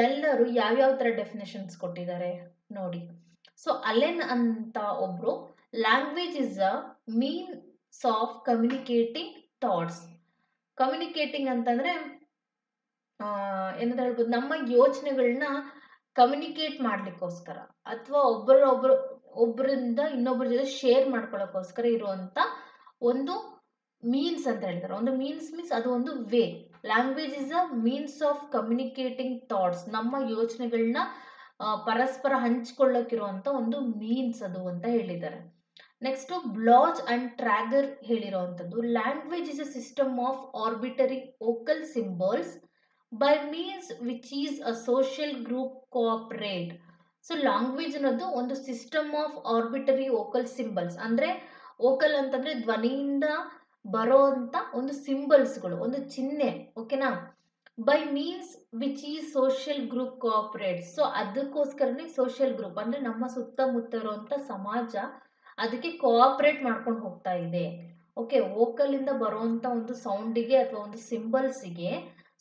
ಎಲ್ಲರೂ ಯಾವ್ಯಾವ ತರ ಡೆಫಿನೇಷನ್ಸ್ ಕೊಟ್ಟಿದ್ದಾರೆ ನೋಡಿ. ಸೊ ಅಲೆನ್ ಅಂತ ಒಬ್ರು, language is a means of communicating thoughts. Communicating ಅಂತಂದ್ರೆ ಏನಂತ ಹೇಳ್ಬೋದು, ನಮ್ಮ ಯೋಚನೆಗಳನ್ನ ಕಮ್ಯುನಿಕೇಟ್ ಮಾಡ್ಲಿಕ್ಕೋಸ್ಕರ ಅಥವಾ ಒಬ್ಬರಿಂದ ಇನ್ನೊಬ್ಬರ ಜೊತೆ ಶೇರ್ ಮಾಡ್ಕೊಳ್ಳೋಕ್ಕೋಸ್ಕರ ಇರುವಂತ ಒಂದು ಮೀನ್ಸ್ ಅಂತ ಹೇಳ್ತಾರೆ. ಒಂದು ಮೀನ್ಸ್ ಅದು ಒಂದು way. Language is a means of communicating thoughts. ನಮ್ಮ ಯೋಚನೆಗಳನ್ನ ಪರಸ್ಪರ ಹಂಚ್ಕೊಳ್ಳೋಕಿರುವಂತ ಒಂದು ಮೀನ್ಸ್ ಅದು ಅಂತ ಹೇಳಿದ್ದಾರೆ. ನೆಕ್ಸ್ಟ್ ಬ್ಲಾಚ್ ಅಂಡ್ ಟ್ರ್ಯಾಗರ್ ಹೇಳಿರುವಂತದ್ದು, language is a system of arbitrary vocal symbols by means which is a social group cooperate. So language ಅನ್ನೋದು ಒಂದು system of arbitrary vocal symbols. ಅಂದ್ರೆ ವೋಕಲ್ ಅಂತಂದ್ರೆ ಧ್ವನಿಯಿಂದ ಬರೋ ಅಂತ ಒಂದು ಸಿಂಬಲ್ಸ್ಗಳು, ಒಂದು ಚಿಹ್ನೆ. ಓಕೆನಾ. ಬೈ ಮೀನ್ಸ್ ವಿಚ್ ಈ ಸೋಷಿಯಲ್ ಗ್ರೂಪ್ ಕೋಆಪರೇಟ್. ಸೊ ಅದಕ್ಕೋಸ್ಕರನೇ ಸೋಷಿಯಲ್ ಗ್ರೂಪ್ ಅಂದ್ರೆ ನಮ್ಮ ಸುತ್ತಮುತ್ತ ಇರುವಂತ ಸಮಾಜ ಅದಕ್ಕೆ ಕೋಆಪರೇಟ್ ಮಾಡ್ಕೊಂಡು ಹೋಗ್ತಾ ಇದೆ. ಓಕೆ, ವೋಕಲ್ ಇಂದ ಬರುವಂತ ಒಂದು ಸೌಂಡಿಗೆ ಅಥವಾ ಒಂದು ಸಿಂಬಲ್ಸ್ಗೆ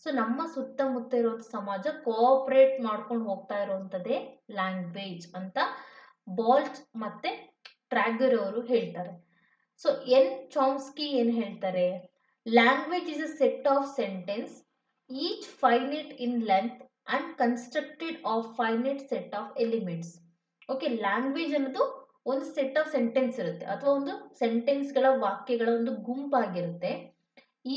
ಸೊ ನಮ್ಮ ಸುತ್ತಮುತ್ತ ಇರುವಂತ ಸಮಾಜ ಕೋಆಪರೇಟ್ ಮಾಡ್ಕೊಂಡು ಹೋಗ್ತಾ ಇರುವಂತದ್ದೇ ಲ್ಯಾಂಗ್ವೇಜ್ ಅಂತ ಬಾಲ್ಚ್ ಮತ್ತೆ ಟ್ರ್ಯಾಗರ್ ಅವರು ಹೇಳ್ತಾರೆ. ಸೊ ಎನ್ ಚಾಮ್ಸ್ಕಿ ಏನ್ ಹೇಳ್ತಾರೆ, language is a set of sentence each finite in length and constructed of finite set of elements. Okay, language ಅನ್ನೋದು ಒಂದು ಸೆಟ್ ಆಫ್ ಸೆಂಟೆನ್ಸ್ ಇರುತ್ತೆ ಅಥವಾ ಒಂದು ಸೆಂಟೆನ್ಸ್ಗಳ, ವಾಕ್ಯಗಳ ಒಂದು ಗುಂಪಾಗಿರುತ್ತೆ.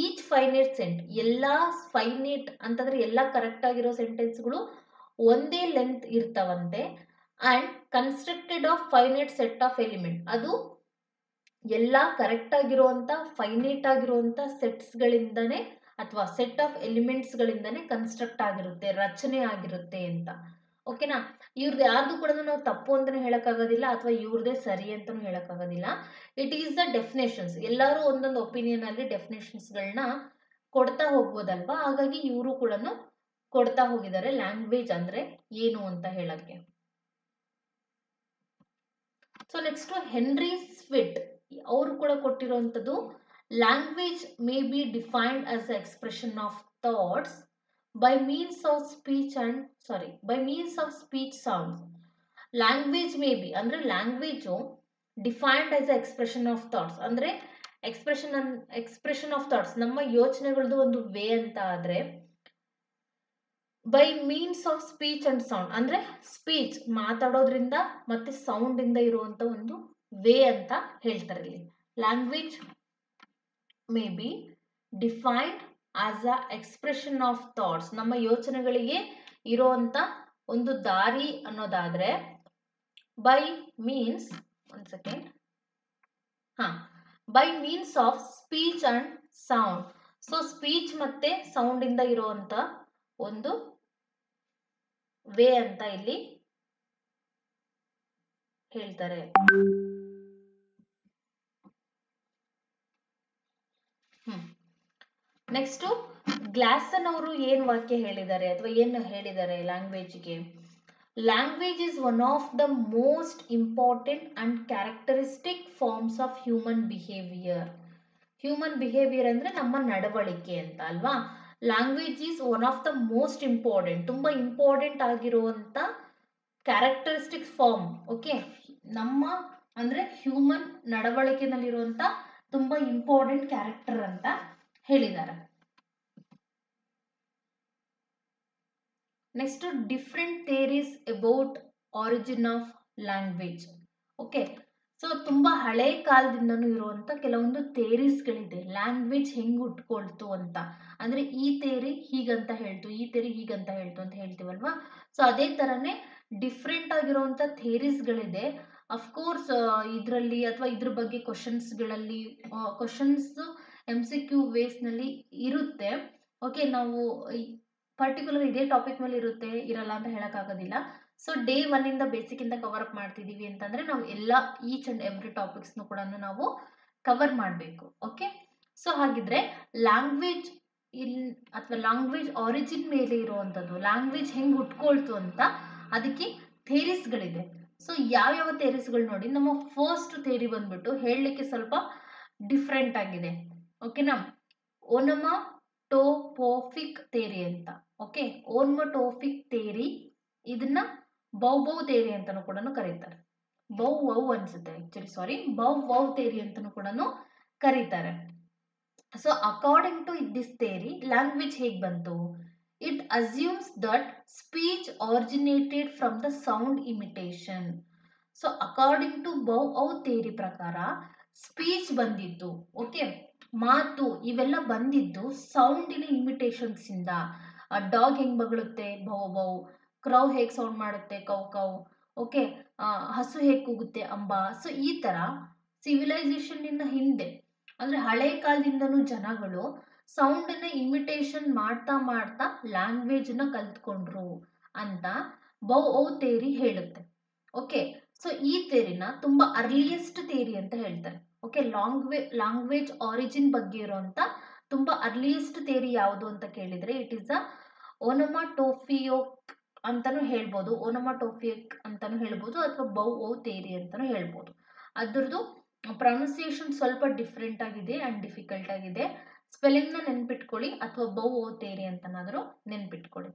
ಈಚ್ ಫೈನೈಟ್ ಸೆಂಟ್, ಎಲ್ಲಾ ಫೈನೈಟ್ ಅಂತಂದ್ರೆ ಎಲ್ಲಾ ಕರೆಕ್ಟ್ ಆಗಿರೋ ಸೆಂಟೆನ್ಸ್ಗಳು ಒಂದೇ ಲೆಂತ್ ಇರ್ತಾವಂತೆ. And constructed of finite set of element, ಅದು ಎಲ್ಲಾ ಕರೆಕ್ಟ್ ಆಗಿರುವಂತ ಫೈನೈಟ್ ಆಗಿರುವಂತ ಸೆಟ್ಸ್ಗಳಿಂದನೇ ಅಥವಾ ಸೆಟ್ ಆಫ್ ಎಲಿಮೆಂಟ್ಸ್ ಗಳಿಂದನೇ ಕನ್ಸ್ಟ್ರಕ್ಟ್ ಆಗಿರುತ್ತೆ, ರಚನೆ ಆಗಿರುತ್ತೆ ಅಂತ. ಓಕೆನಾ. ಇವ್ರದ್ದು ಯಾರ್ದು ಕೂಡ ನಾವು ತಪ್ಪು ಅಂತಾನೆ ಹೇಳಕ್ಕಾಗೋದಿಲ್ಲ ಅಥವಾ ಇವ್ರದೇ ಸರಿ ಅಂತಾನು ಹೇಳಕ್ಕಾಗೋದಿಲ್ಲ. It is the definitions. ಎಲ್ಲರೂ ಒಂದೊಂದು ಒಪಿನಿಯನ್ ಅಲ್ಲಿ ಡೆಫಿನೇಷನ್ಸ್ ಗಳನ್ನ ಕೊಡ್ತಾ ಹೋಗ್ಬೋದಲ್ವಾ. ಹಾಗಾಗಿ ಇವರು ಕೂಡ ಕೊಡ್ತಾ ಹೋಗಿದ್ದಾರೆ ಲ್ಯಾಂಗ್ವೇಜ್ ಅಂದ್ರೆ ಏನು ಅಂತ ಹೇಳಕ್ಕೆ. ಸೊ ನೆಕ್ಸ್ಟ್ ಹೆನ್ರಿ ಸ್ವಿಟ್ ಅವರು ಕೂಡ ಕೊಟ್ಟಿರುವಂತದ್ದು, language may be defined as a expression of thoughts by means of speech sounds. Language may be ಅಂದ್ರೆ language defined as a expression of thoughts. ಅಂದ್ರೆ ಎಕ್ಸ್ಪ್ರೆಷನ್ ಆಫ್ ಥಾಟ್ಸ್ ನಮ್ಮ ಯೋಚನೆಗಳದ್ದು ಒಂದು way ಅಂತ ಆದ್ರೆ, by means of speech and sound ಅಂದ್ರೆ speech ಮಾತಾಡೋದ್ರಿಂದ ಮತ್ತೆ ಸೌಂಡ್ ಇಂದ ಇರುವಂತ ಒಂದು ವೇ ಅಂತ ಹೇಳ್ತಾರೆ ಇಲ್ಲಿ. Language may be defined as a expression of thoughts, ನಮ್ಮ ಯೋಚನೆಗಳಿಗೆ ಇರುವಂತ ಒಂದು ದಾರಿ ಅನ್ನೋದಾದ್ರೆ ಬೈ ಮೀನ್ಸ್ ಒಂದು second by means of speech and sound. So speech ಮತ್ತೆ ಸೌಂಡ್ ಇಂದ ಇರುವಂತ ಒಂದು ವೇ ಅಂತ ಇಲ್ಲಿ ಹೇಳ್ತಾರೆ. ನೆಕ್ಸ್ಟ್ ಗ್ಲಾಸನ್ ಅವರು ಏನ್ ವಾಕ್ಯ ಹೇಳಿದ್ದಾರೆ ಅಥವಾ ಏನು ಹೇಳಿದ್ದಾರೆ ಲ್ಯಾಂಗ್ವೇಜ್ಗೆ. Language is one of the most important and characteristic forms of human behaviour. Human behaviour ಅಂದ್ರೆ ನಮ್ಮ ನಡವಳಿಕೆ ಅಂತ ಅಲ್ವಾ. Language is one of the most important, ತುಂಬಾ ಇಂಪಾರ್ಟೆಂಟ್ ಆಗಿರುವಂತ ಕ್ಯಾರೆಕ್ಟರಿಸ್ಟಿಕ್ ಫಾರ್ಮ್. ಓಕೆ, ನಮ್ಮ ಅಂದ್ರೆ ಹ್ಯೂಮನ್ ನಡವಳಿಕೆನಲ್ಲಿರುವಂತ ತುಂಬಾ ಇಂಪಾರ್ಟೆಂಟ್ ಕ್ಯಾರೆಕ್ಟರ್ ಅಂತ ಹೇಳಿದ್ದಾರೆ. Next different theories about origin of language. Okay, so ತುಂಬಾ ಹಳೆ ಕಾಲದಿಂದನೂ ಇರುವಂತ ಕೆಲವೊಂದು ಥಿಯರೀಸ್ಗಳಿದೆ ಲ್ಯಾಂಗ್ವೇಜ್ ಹೆಂಗ್ ಹುಟ್ಕೊಳ್ತು ಅಂತ. ಅಂದ್ರೆ ಈ ಥಿಯರಿ ಹೀಗಂತ ಹೇಳ್ತು, ಈ ಥಿಯರಿ ಹೀಗಂತ ಹೇಳ್ತು ಅಂತ ಹೇಳ್ತೀವಲ್ವಾ. ಸೊ ಅದೇ ತರನೇ ಡಿಫ್ರೆಂಟ್ ಆಗಿರುವಂತ ಥಿಯರೀಸ್ಗಳಿದೆ. ಅಫ್ಕೋರ್ಸ್ ಇದರಲ್ಲಿ ಅಥವಾ ಇದ್ರ ಬಗ್ಗೆ ಕ್ವಶನ್ಸ್ಗಳಲ್ಲಿ ಕ್ವಶನ್ಸ್ MCQ ವೇಸ್ ನಲ್ಲಿ ಇರುತ್ತೆ. ಓಕೆ, ನಾವು ಪರ್ಟಿಕ್ಯುಲರ್ ಇದೇ ಟಾಪಿಕ್ ಮೇಲೆ ಇರುತ್ತೆ ಇರಲ್ಲ ಅಂತ ಹೇಳಕ್ಕಾಗೋದಿಲ್ಲ. ಸೊ ಡೇ 1 ಇಂದ ಬೇಸಿಕ್ ಇಂದ ಕವರ್ ಅಪ್ ಮಾಡ್ತಿದೀವಿ ಅಂತಂದ್ರೆ ನಾವು ಎಲ್ಲ ಈಚ್ ಅಂಡ್ ಎವ್ರಿ ಟಾಪಿಕ್ಸ್ ಕೂಡ ನಾವು ಕವರ್ ಮಾಡಬೇಕು. ಓಕೆ, ಸೊ ಹಾಗಿದ್ರೆ ಲ್ಯಾಂಗ್ವೇಜ್ ಅಥವಾ ಲ್ಯಾಂಗ್ವೇಜ್ ಆರಿಜಿನ್ ಮೇಲೆ ಇರುವಂತದ್ದು, ಲ್ಯಾಂಗ್ವೇಜ್ ಹೆಂಗ್ ಹುಟ್ಕೊಳ್ತು ಅಂತ ಅದಕ್ಕೆ ಥಿಯರೀಸ್ಗಳಿದೆ. ಸೊ ಯಾವ್ಯಾವ ಥಿಯರೀಸ್ಗಳು ನೋಡಿ. ನಮ್ಮ ಫಸ್ಟ್ ಥಿಯರಿ ಬಂದ್ಬಿಟ್ಟು ಹೇಳಲಿಕ್ಕೆ ಸ್ವಲ್ಪ ಡಿಫ್ರೆಂಟ್ ಆಗಿದೆ. ಓಕೆನಾ, ಓನಮಟೋಪೋಫಿಕ್ ಥಿಯರಿ ಅಂತ. ಓಕೆ, ಓನಮಟೋಪಿಕ್ ಥಿಯರಿ, ಇದನ್ನ ಬೌ ಥಿಯರಿ ಅಂತಾನೂ ಕೂಡ ಕರೀತಾರೆ. ಬೌ ಅನ್ಸುತ್ತೆ ಆಕ್ಚುಲಿ, ಸಾರಿ, ಬೌ ಥಿಯರಿ ಅಂತಾನೂ ಕೂಡ ಕರೀತಾರೆ. So according to this theory language ಹೇಗ್ ಬಂತು? It assumes that speech originated from the sound imitation. So according to bow theory ಪ್ರಕಾರ ಸ್ಪೀಚ್ ಬಂದಿದ್ದು, ಓಕೆ, ಮಾತು ಇವೆಲ್ಲ ಬಂದಿದ್ದು ಸೌಂಡಿನ ಇಮಿಟೇಷನ್ಸ್ ಇಂದ. ಡಾಗ್ ಹೆಂಗ್ ಬಗಳುತ್ತೆ, ಬೌ ಬೌ. ಕ್ರೌ ಹೇಗ್ ಸೌಂಡ್ ಮಾಡುತ್ತೆ, ಕೌ ಕೌ. ಓಕೆ, ಹಸು ಹೇಗ್ ಕೂಗುತ್ತೆ, ಅಂಬಾ. ಸೊ ಈ ತರ ಸಿವಿಲೈಸೇಷನ್ ಇಂದ ಹಿಂದೆ ಅಂದ್ರೆ ಹಳೆ ಕಾಲದಿಂದನೂ ಜನಗಳು ಸೌಂಡ್ ಅನ್ನ ಇಮಿಟೇಷನ್ ಮಾಡ್ತಾ ಮಾಡ್ತಾ ಲ್ಯಾಂಗ್ವೇಜ್ ನ ಕಲ್ತ್ಕೊಂಡ್ರು ಅಂತ ಬೌ ಥಿಯರಿ ಹೇಳುತ್ತೆ. ಓಕೆ, ಸೊ ಈ ಥಿಯರಿನ ತುಂಬಾ ಅರ್ಲಿಯೆಸ್ಟ್ ಥಿಯರಿ ಅಂತ ಹೇಳ್ತಾರೆ. ಓಕೆ, ಲ್ಯಾಂಗ್ವೇಜ್ ಆರಿಜಿನ್ ಬಗ್ಗೆ ಇರುವಂತ ತುಂಬಾ ಅರ್ಲಿಯೆಸ್ಟ್ ಥಿಯರಿ ಯಾವುದು ಅಂತ ಕೇಳಿದ್ರೆ ಇಟ್ ಇಸ್ ಅ ಓನಮಟೋಪಿಕ್ ಅಂತಾನು ಹೇಳ್ಬೋದು, ಓನಮಟೋಪಿಕ್ ಅಂತಾನು ಹೇಳ್ಬೋದು, ಅಥವಾ ಬೌ ಥಿಯರಿ ಅಂತಾನು ಹೇಳ್ಬೋದು. ಅದ್ರದ್ದು ಪ್ರೊನೌನ್ಸಿಯೇಷನ್ ಸ್ವಲ್ಪ ಡಿಫ್ರೆಂಟ್ ಆಗಿದೆ ಅಂಡ್ ಡಿಫಿಕಲ್ಟ್ ಆಗಿದೆ. ಸ್ಪೆಲ್ಲಿಂಗ್ ನ ನೆನ್ಪಿಟ್ಕೊಳ್ಳಿ ಅಥವಾ ಬೌ ಥಿಯರಿ ಅಂತನಾದ್ರೂ ನೆನ್ಪಿಟ್ಕೊಳ್ಳಿ.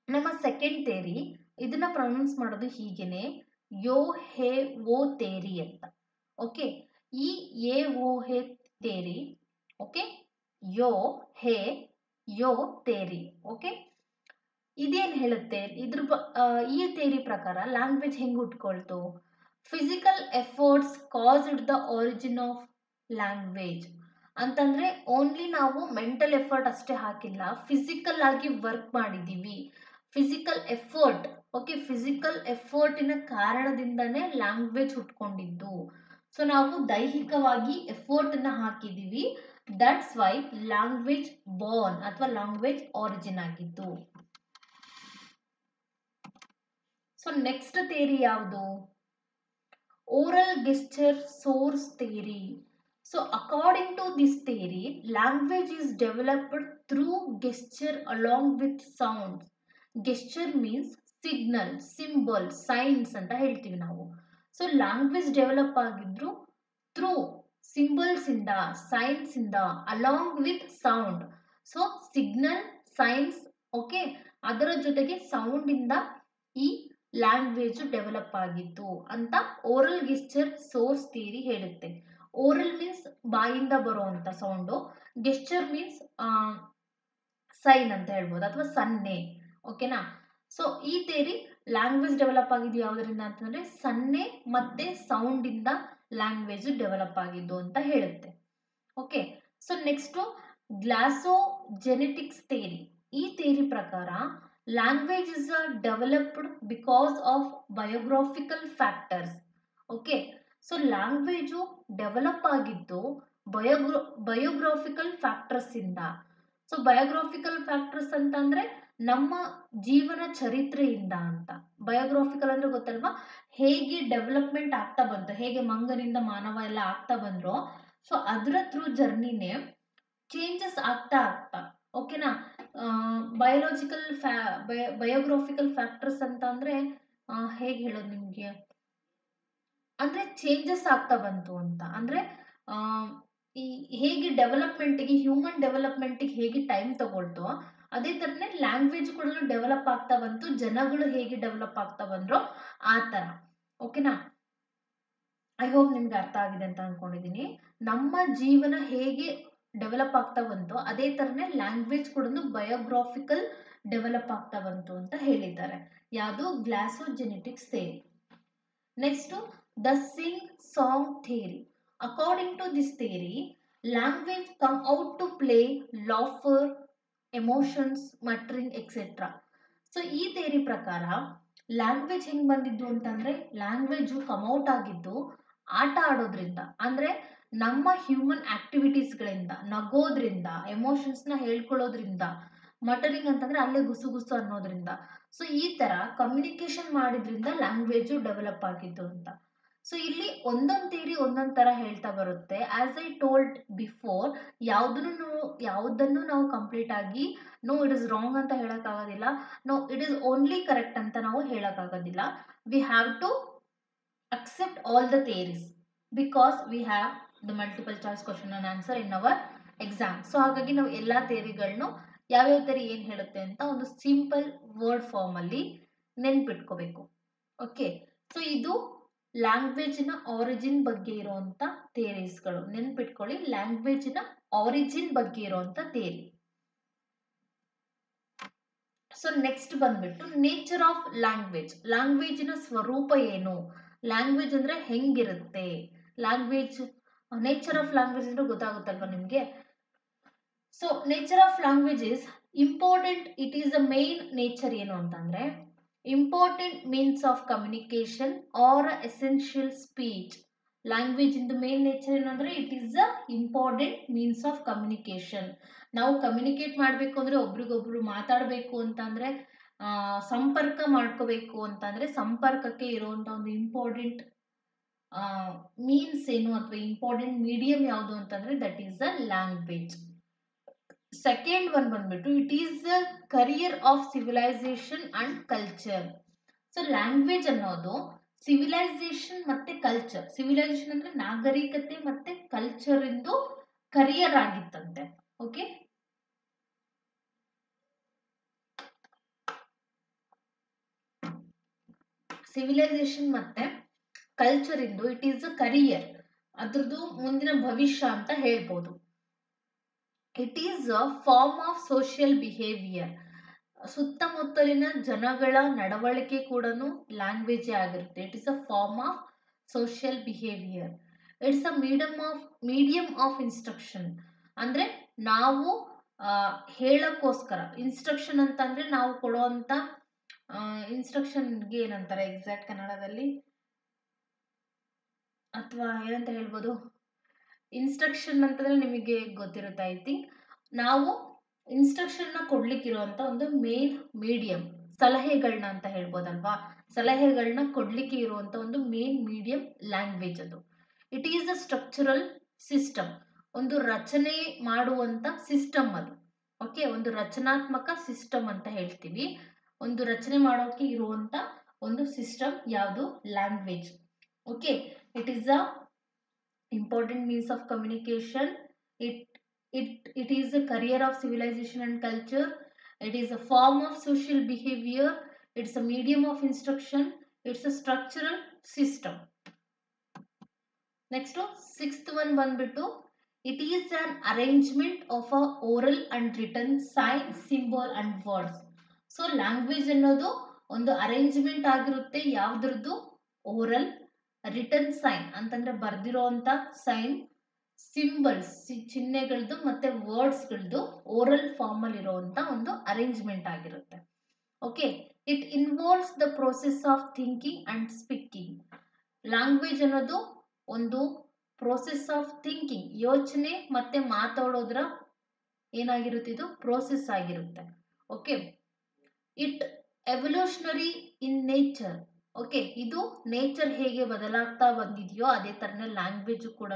ನಮ್ಮ ಸೆಕೆಂಡ್ ಥಿಯರಿ, ಇದನ್ನ ಪ್ರೊನೌನ್ಸ್ ಮಾಡೋದು ಹೀಗೇನೆ, ಯೋ ಹೇ ವೋ ಥಿಯರಿ ಅಂತ. ಓಕೆ, ಈ ye wo he theory, okay, yo he yo theory. Okay, ಇದೇನ್ ಹೇಳುತ್ತೆ? ಈ ಥಿಯರಿ ಪ್ರಕಾರ ಲ್ಯಾಂಗ್ವೇಜ್ ಹೆಂಗ್ ಹುಟ್ಕೊಳ್ತು? Physical efforts caused the origin of language ಅಂತಂದ್ರೆ ಓನ್ಲಿ ನಾವು ಮೆಂಟಲ್ ಎಫರ್ಟ್ ಅಷ್ಟೇ ಹಾಕಿಲ್ಲ, ಫಿಸಿಕಲ್ ಆಗಿ ವರ್ಕ್ ಮಾಡಿದೀವಿ. ಫಿಸಿಕಲ್ ಎಫರ್ಟ್, ಓಕೆ, ಫಿಸಿಕಲ್ ಎಫರ್ಟಿನ ಕಾರಣದಿಂದಾನೇ ಲ್ಯಾಂಗ್ವೇಜ್ ಹುಟ್ಕೊಂಡಿದ್ದು. ಸೊ ನಾವು ದೈಹಿಕವಾಗಿ ಎಫರ್ಟ್ ಅನ್ನ ಹಾಕಿದೀವಿ, ದಟ್ಸ್ ವೈ ಲ್ಯಾಂಗ್ವೇಜ್ ಬಾರ್ನ್ ಅಥವಾ ಲ್ಯಾಂಗ್ವೇಜ್ ಆರಿಜಿನ್ ಆಗಿದ್ದು. ಸೊ ನೆಕ್ಸ್ಟ್ ಥಿಯರಿ ಯಾವುದು? Oral gesture source theory. So according to this theory, language is developed through gesture along with sounds. Gesture means signal, symbol, signs ಅಂತ ಹೇಳ್ತೀವಿ ನಾವು. So language develop ಆಗಿದ್ರು through symbols ಇಂದ, science ಇಂದ, along with sound. So signal, science, okay, ಅದರ ಜೊತೆಗೆ sound ಇಂದ ಈ ಲ್ಯಾಂಗ್ವೇಜ್ ಡೆವಲಪ್ ಆಗಿತ್ತು ಅಂತ ಓರಲ್ ಗೆಸ್ಚರ್ ಸೋರ್ಸ್ ಥಿಯರಿ ಹೇಳುತ್ತೆ. ಓರಲ್ ಮೀನ್ಸ್ ಬಾಯಿಂದ ಬರುವಂತ ಸೌಂಡು, ಗೆಸ್ಚರ್ ಮೀನ್ಸ್ ಸೈನ್ ಅಂತ ಹೇಳ್ಬೋದು ಅಥವಾ ಸನ್ನೆ. ಓಕೆನಾ, ಸೊ ಈ ಥಿಯರಿ ಲ್ಯಾಂಗ್ವೇಜ್ ಡೆವಲಪ್ ಆಗಿದ್ದು ಯಾವುದರಿಂದ ಅಂತಂದ್ರೆ ಸನ್ನೆ ಮತ್ತೆ ಸೌಂಡ್ ಇಂದ ಲ್ಯಾಂಗ್ವೇಜ್ ಡೆವಲಪ್ ಆಗಿದ್ದು ಅಂತ ಹೇಳುತ್ತೆ. Okay, so next glossogenetics theory. ಈ ಥಿಯರಿ ಪ್ರಕಾರ language is developed because of biographical factors. Okay, so language develop ಆಗಿದ್ದು ಬಯೋಗ್ರಾಫಿಕಲ್ ಫ್ಯಾಕ್ಟರ್ಸ್ ಇಂದ. ಸೊ ಬಯೋಗ್ರಾಫಿಕಲ್ ಫ್ಯಾಕ್ಟರ್ಸ್ ಅಂತಂದ್ರೆ ನಮ್ಮ ಜೀವನ ಚರಿತ್ರೆಯಿಂದ ಅಂತ. ಬಯೋಗ್ರಾಫಿಕಲ್ ಅಂದ್ರೆ ಗೊತ್ತಲ್ವಾ, ಹೇಗೆ ಡೆವಲಪ್ಮೆಂಟ್ ಆಗ್ತಾ ಬಂತು, ಹೇಗೆ ಮಂಗನಿಂದ ಮಾನವ ಎಲ್ಲ ಆಗ್ತಾ ಬಂದ್ರು, ಸೊ ಅದರ ಥ್ರೂ ಜರ್ನಿನೇ ಚೇಂಜಸ್ ಆಗ್ತಾ ಆಗ್ತಾ. ಓಕೆನಾ. ಬಯೋಲಾಜಿಕಲ್ ಬಯೋಗ್ರಾಫಿಕಲ್ ಫ್ಯಾಕ್ಟರ್ಸ್ ಅಂತ ಅಂದ್ರೆ ಹೇಗೆ ಹೇಳೋದು ನಿಮ್ಗೆ, ಅಂದ್ರೆ ಚೇಂಜಸ್ ಆಗ್ತಾ ಬಂತು ಅಂತ ಅಂದ್ರೆ ಈ ಹೇಗೆ ಡೆವಲಪ್ಮೆಂಟ್ಗೆ, ಹ್ಯೂಮನ್ ಡೆವಲಪ್ಮೆಂಟ್ಗೆ ಹೇಗೆ ಟೈಮ್ ತಗೊಳ್ತೋ ಅದೇ ತರನೇ ಲ್ಯಾಂಗ್ವೇಜ್ ಕೂಡ ಡೆವಲಪ್ ಆಗ್ತಾ ಬಂತು, ಜನಗಳು ಹೇಗೆ ಡೆವಲಪ್ ಆಗ್ತಾ ಬಂದ್ರೋ ಆ ತರ. ಓಕೆನಾ. ಐ ಹೋಪ್ ನಿಮ್ಗೆ ಅರ್ಥ ಆಗಿದೆ ಅಂತ ಅನ್ಕೊಂಡಿದೀನಿ. ನಮ್ಮ ಜೀವನ ಹೇಗೆ ಡೆವಲಪ್ ಆಗ್ತಾ ಬಂತು ಅದೇ ತರನೇ ಲ್ಯಾಂಗ್ವೇಜ್ ಕೂಡ ಬಯೋಗ್ರಾಫಿಕಲ್ ಡೆವಲಪ್ ಆಗ್ತಾ ಬಂತು ಅಂತ ಹೇಳಿದ್ದಾರೆ. ಯಾವುದು? Glossogenetics theory. Next, the sing song theory. According to this theory, language come out to play laughter, emotions, muttering etcetera. So ಈ ಥಿಯರಿ ಪ್ರಕಾರ ಲ್ಯಾಂಗ್ವೇಜ್ ಹೆಂಗ್ ಬಂದಿದ್ದು ಅಂತಂದ್ರೆ, ಲ್ಯಾಂಗ್ವೇಜ್ ಕಮ್ಔಟ್ ಆಗಿದ್ದು ಆಟ ಆಡೋದ್ರಿಂದ, ಅಂದ್ರೆ ನಮ್ಮ ಹ್ಯೂಮನ್ ಆಕ್ಟಿವಿಟೀಸ್ಗಳಿಂದ, ನಗೋದ್ರಿಂದ, ಎಮೋಷನ್ಸ್ನ ಹೇಳ್ಕೊಳ್ಳೋದ್ರಿಂದ, ಮಟರಿಂಗ್ ಅಂತಂದ್ರೆ ಅಲ್ಲೇ ಗುಸು ಗುಸು ಅನ್ನೋದ್ರಿಂದ. ಸೊ ಈ ತರ ಕಮ್ಯುನಿಕೇಶನ್ ಮಾಡಿದ್ರಿಂದ ಲ್ಯಾಂಗ್ವೇಜು ಡೆವಲಪ್ ಆಗಿದ್ದು ಅಂತ. ಸೊ ಇಲ್ಲಿ ಒಂದೊಂದು ಥಿಯರಿ ಒಂದೊಂದು ತರ ಹೇಳ್ತಾ ಬರುತ್ತೆ. ಆಸ್ ಐ ಟೋಲ್ಡ್ ಬಿಫೋರ್, ಯಾವುದನ್ನು ನಾವು ಕಂಪ್ಲೀಟ್ ಆಗಿ ನೋ ಇಟ್ ಇಸ್ ರಾಂಗ್ ಅಂತ ಹೇಳಕ್ ಆಗೋದಿಲ್ಲ, no it is only correct ಅಂತ ನಾವು ಹೇಳಕ್ ಆಗೋದಿಲ್ಲ. We have to accept all the theories because we have the multiple choice question and answer in our exam. So ಹಾಗಾಗಿ ನಾವು ಎಲ್ಲಾ ಥಿಯರಿಗಳನ್ನು ಯಾವ್ಯಾವ ಥಿಯರಿ ಏನು ಹೇಳುತ್ತೆ ಅಂತ ಒಂದು ಸಿಂಪಲ್ ವರ್ಡ್ ಫಾರ್ಮ್ ಅಲ್ಲಿ ನೆನ್ಪಿಟ್ಕೋಬೇಕು. ಓಕೆ, ಸೊ ಇದು ಲ್ಯಾಂಗ್ವೇಜಿನ ಆರಿಜಿನ್ ಬಗ್ಗೆ ಇರುವಂತ ಥಿಯರೀಸ್ಗಳು. ನೆನ್ಪಿಟ್ಕೊಳ್ಳಿ, ಲ್ಯಾಂಗ್ವೇಜಿನ ಆರಿಜಿನ್ ಬಗ್ಗೆ ಇರುವಂತ ಥಿಯರಿ. ಸೊ ನೆಕ್ಸ್ಟ್ ಬಂದ್ಬಿಟ್ಟು ನೇಚರ್ ಆಫ್ ಲ್ಯಾಂಗ್ವೇಜ್. ಲ್ಯಾಂಗ್ವೇಜಿನ ಸ್ವರೂಪ ಏನು, ಲ್ಯಾಂಗ್ವೇಜ್ ಅಂದ್ರೆ ಹೆಂಗಿರುತ್ತೆ, ಲ್ಯಾಂಗ್ವೇಜ್ ನೇಚರ್ ಆಫ್ ಲ್ಯಾಂಗ್ವೇಜ್ ಅಂದ್ರೆ ಗೊತ್ತಾಗುತ್ತಲ್ವಾ ನಿಮ್ಗೆ. So nature of language is important. It is the main nature ಏನು ಅಂತಂದ್ರೆ important means of communication R essential speech. Language ಇಂದ ಮೇನ್ ನೇಚರ್ ಏನಂದ್ರೆ it is the important means of communication. ನಾವು communicate ಮಾಡಬೇಕು ಅಂದ್ರೆ, ಒಬ್ರಿಗೊಬ್ರು ಮಾತಾಡಬೇಕು ಅಂತಂದ್ರೆ, ಸಂಪರ್ಕ ಮಾಡ್ಕೋಬೇಕು ಅಂತಂದ್ರೆ ಸಂಪರ್ಕಕ್ಕೆ ಇರುವಂತ ಒಂದು ಇಂಪಾರ್ಟೆಂಟ್ ಮೀನ್ಸ್ ಏನು ಅಥವಾ ಇಂಪಾರ್ಟೆಂಟ್ ಮೀಡಿಯಂ ಯಾವುದು ಅಂತಂದ್ರೆ that is the language. Second one ಬಂದ್ಬಿಟ್ಟು it is the carrier of civilisation and culture. So language ಅನ್ನೋದು ಸಿವಿಲೈಸೇಷನ್ ಮತ್ತೆ ಕಲ್ಚರ್, ಸಿವಿಲೈಸೇಷನ್ ಅಂದ್ರೆ ನಾಗರಿಕತೆ ಮತ್ತೆ ಕಲ್ಚರ್ ಇಂದು ಕರಿಯರ್ ಆಗಿತ್ತಂತೆ. ಓಕೆ, ಸಿವಿಲೈಸೇಷನ್ ಮತ್ತೆ ಕಲ್ಚರ್ ಇಂದು ಇಟ್ ಈಸ್ ಅ ಕರಿಯರ್, ಅದ್ರದ್ದು ಮುಂದಿನ ಭವಿಷ್ಯ ಅಂತ ಹೇಳ್ಬೋದು. It is a form of social behaviour. ಸುತ್ತಮುತ್ತಲಿನ ಜನಗಳ ನಡವಳಿಕೆ ಕೂಡ ಲ್ಯಾಂಗ್ವೇಜ್ ಆಗಿರುತ್ತೆ. It is a form of social behaviour. It's a medium of instruction. ಅಂದ್ರೆ ನಾವು ಹೇಳಕ್ಕೋಸ್ಕರ, ಇನ್ಸ್ಟ್ರಕ್ಷನ್ ಅಂತಂದ್ರೆ ನಾವು ಕೊಡುವಂತ ಇನ್ಸ್ಟ್ರಕ್ಷನ್ಗೆ ಏನಂತಾರೆ ಎಕ್ಸಾಕ್ಟ್ ಕನ್ನಡದಲ್ಲಿ, ಅಥವಾ ಏನಂತ ಹೇಳ್ಬೋದು, ಇನ್ಸ್ಟ್ರಕ್ಷನ್ ಅಂತಂದ್ರೆ ನಿಮಗೆ ಗೊತ್ತಿರುತ್ತೆ ಐ ಥಿಂಕ್. ನಾವು ಇನ್ಸ್ಟ್ರಕ್ಷನ್ ನ ಕೊಡ್ಲಿಕ್ಕಿರುವಂತ ಒಂದು ಮೇನ್ ಮೀಡಿಯಂ, ಸಲಹೆಗಳನ್ನ ಅಂತ ಹೇಳ್ಬೋದಲ್ವಾ, ಸಲಹೆಗಳನ್ನ ಕೊಡ್ಲಿಕ್ಕೆ ಇರುವಂತ ಒಂದು ಮೇನ್ ಮೀಡಿಯಂ ಲ್ಯಾಂಗ್ವೇಜ್ ಅದು. It is a structural system, ಒಂದು ರಚನೆ ಮಾಡುವಂತ ಸಿಸ್ಟಮ್ ಅದು. ಓಕೆ, ಒಂದು ರಚನಾತ್ಮಕ ಸಿಸ್ಟಮ್ ಅಂತ ಹೇಳ್ತೀವಿ. ಒಂದು ರಚನೆ ಮಾಡೋಕೆ ಇರುವಂತ ಒಂದು ಸಿಸ್ಟಮ್ ಯಾವುದು? Language. Okay, it is a important means of communication. It is a career of civilization and culture. It is a form of social behavior. It's a medium of instruction. It's a structural system. Next, sixth one ಬಂದ್ಬಿಟ್ಟು it is an arrangement of a oral and written sign, symbol and words. So language ಅನ್ನೋದು ಒಂದು arrangement ಆಗಿರುತ್ತೆ. ಯಾವ್ದ್ರದ್ದು? Oral, return sign ಅಂತಂದ್ರೆ ಬರ್ದಿರೋಂತ sign, symbols ಚಿಹ್ನೆಗಳದ್ದು ಮತ್ತೆ ವರ್ಡ್ಸ್ಗಳದ್ದು oral form ಅಲ್ಲಿ ಇರುವಂತ ಒಂದು arrangement ಆಗಿರುತ್ತೆ. Okay, it involves the process of thinking and speaking. Language ಅನ್ನೋದು ಒಂದು ಪ್ರೋಸೆಸ್ ಆಫ್ ಥಿಂಕಿಂಗ್, ಯೋಚನೆ ಮತ್ತೆ ಮಾತಾಡೋದ್ರ ಏನಾಗಿರುತ್ತೆ, ಇದು ಪ್ರೋಸೆಸ್ ಆಗಿರುತ್ತೆ. Okay, it evolutionary in nature. Okay, ಇದು ನೇಚರ್ ಹೇಗೆ ಬದಲಾಗ್ತಾ ಬಂದಿದೆಯೋ ಅದೇ ತರನೇ ಲ್ಯಾಂಗ್ವೇಜ್ ಕೂಡ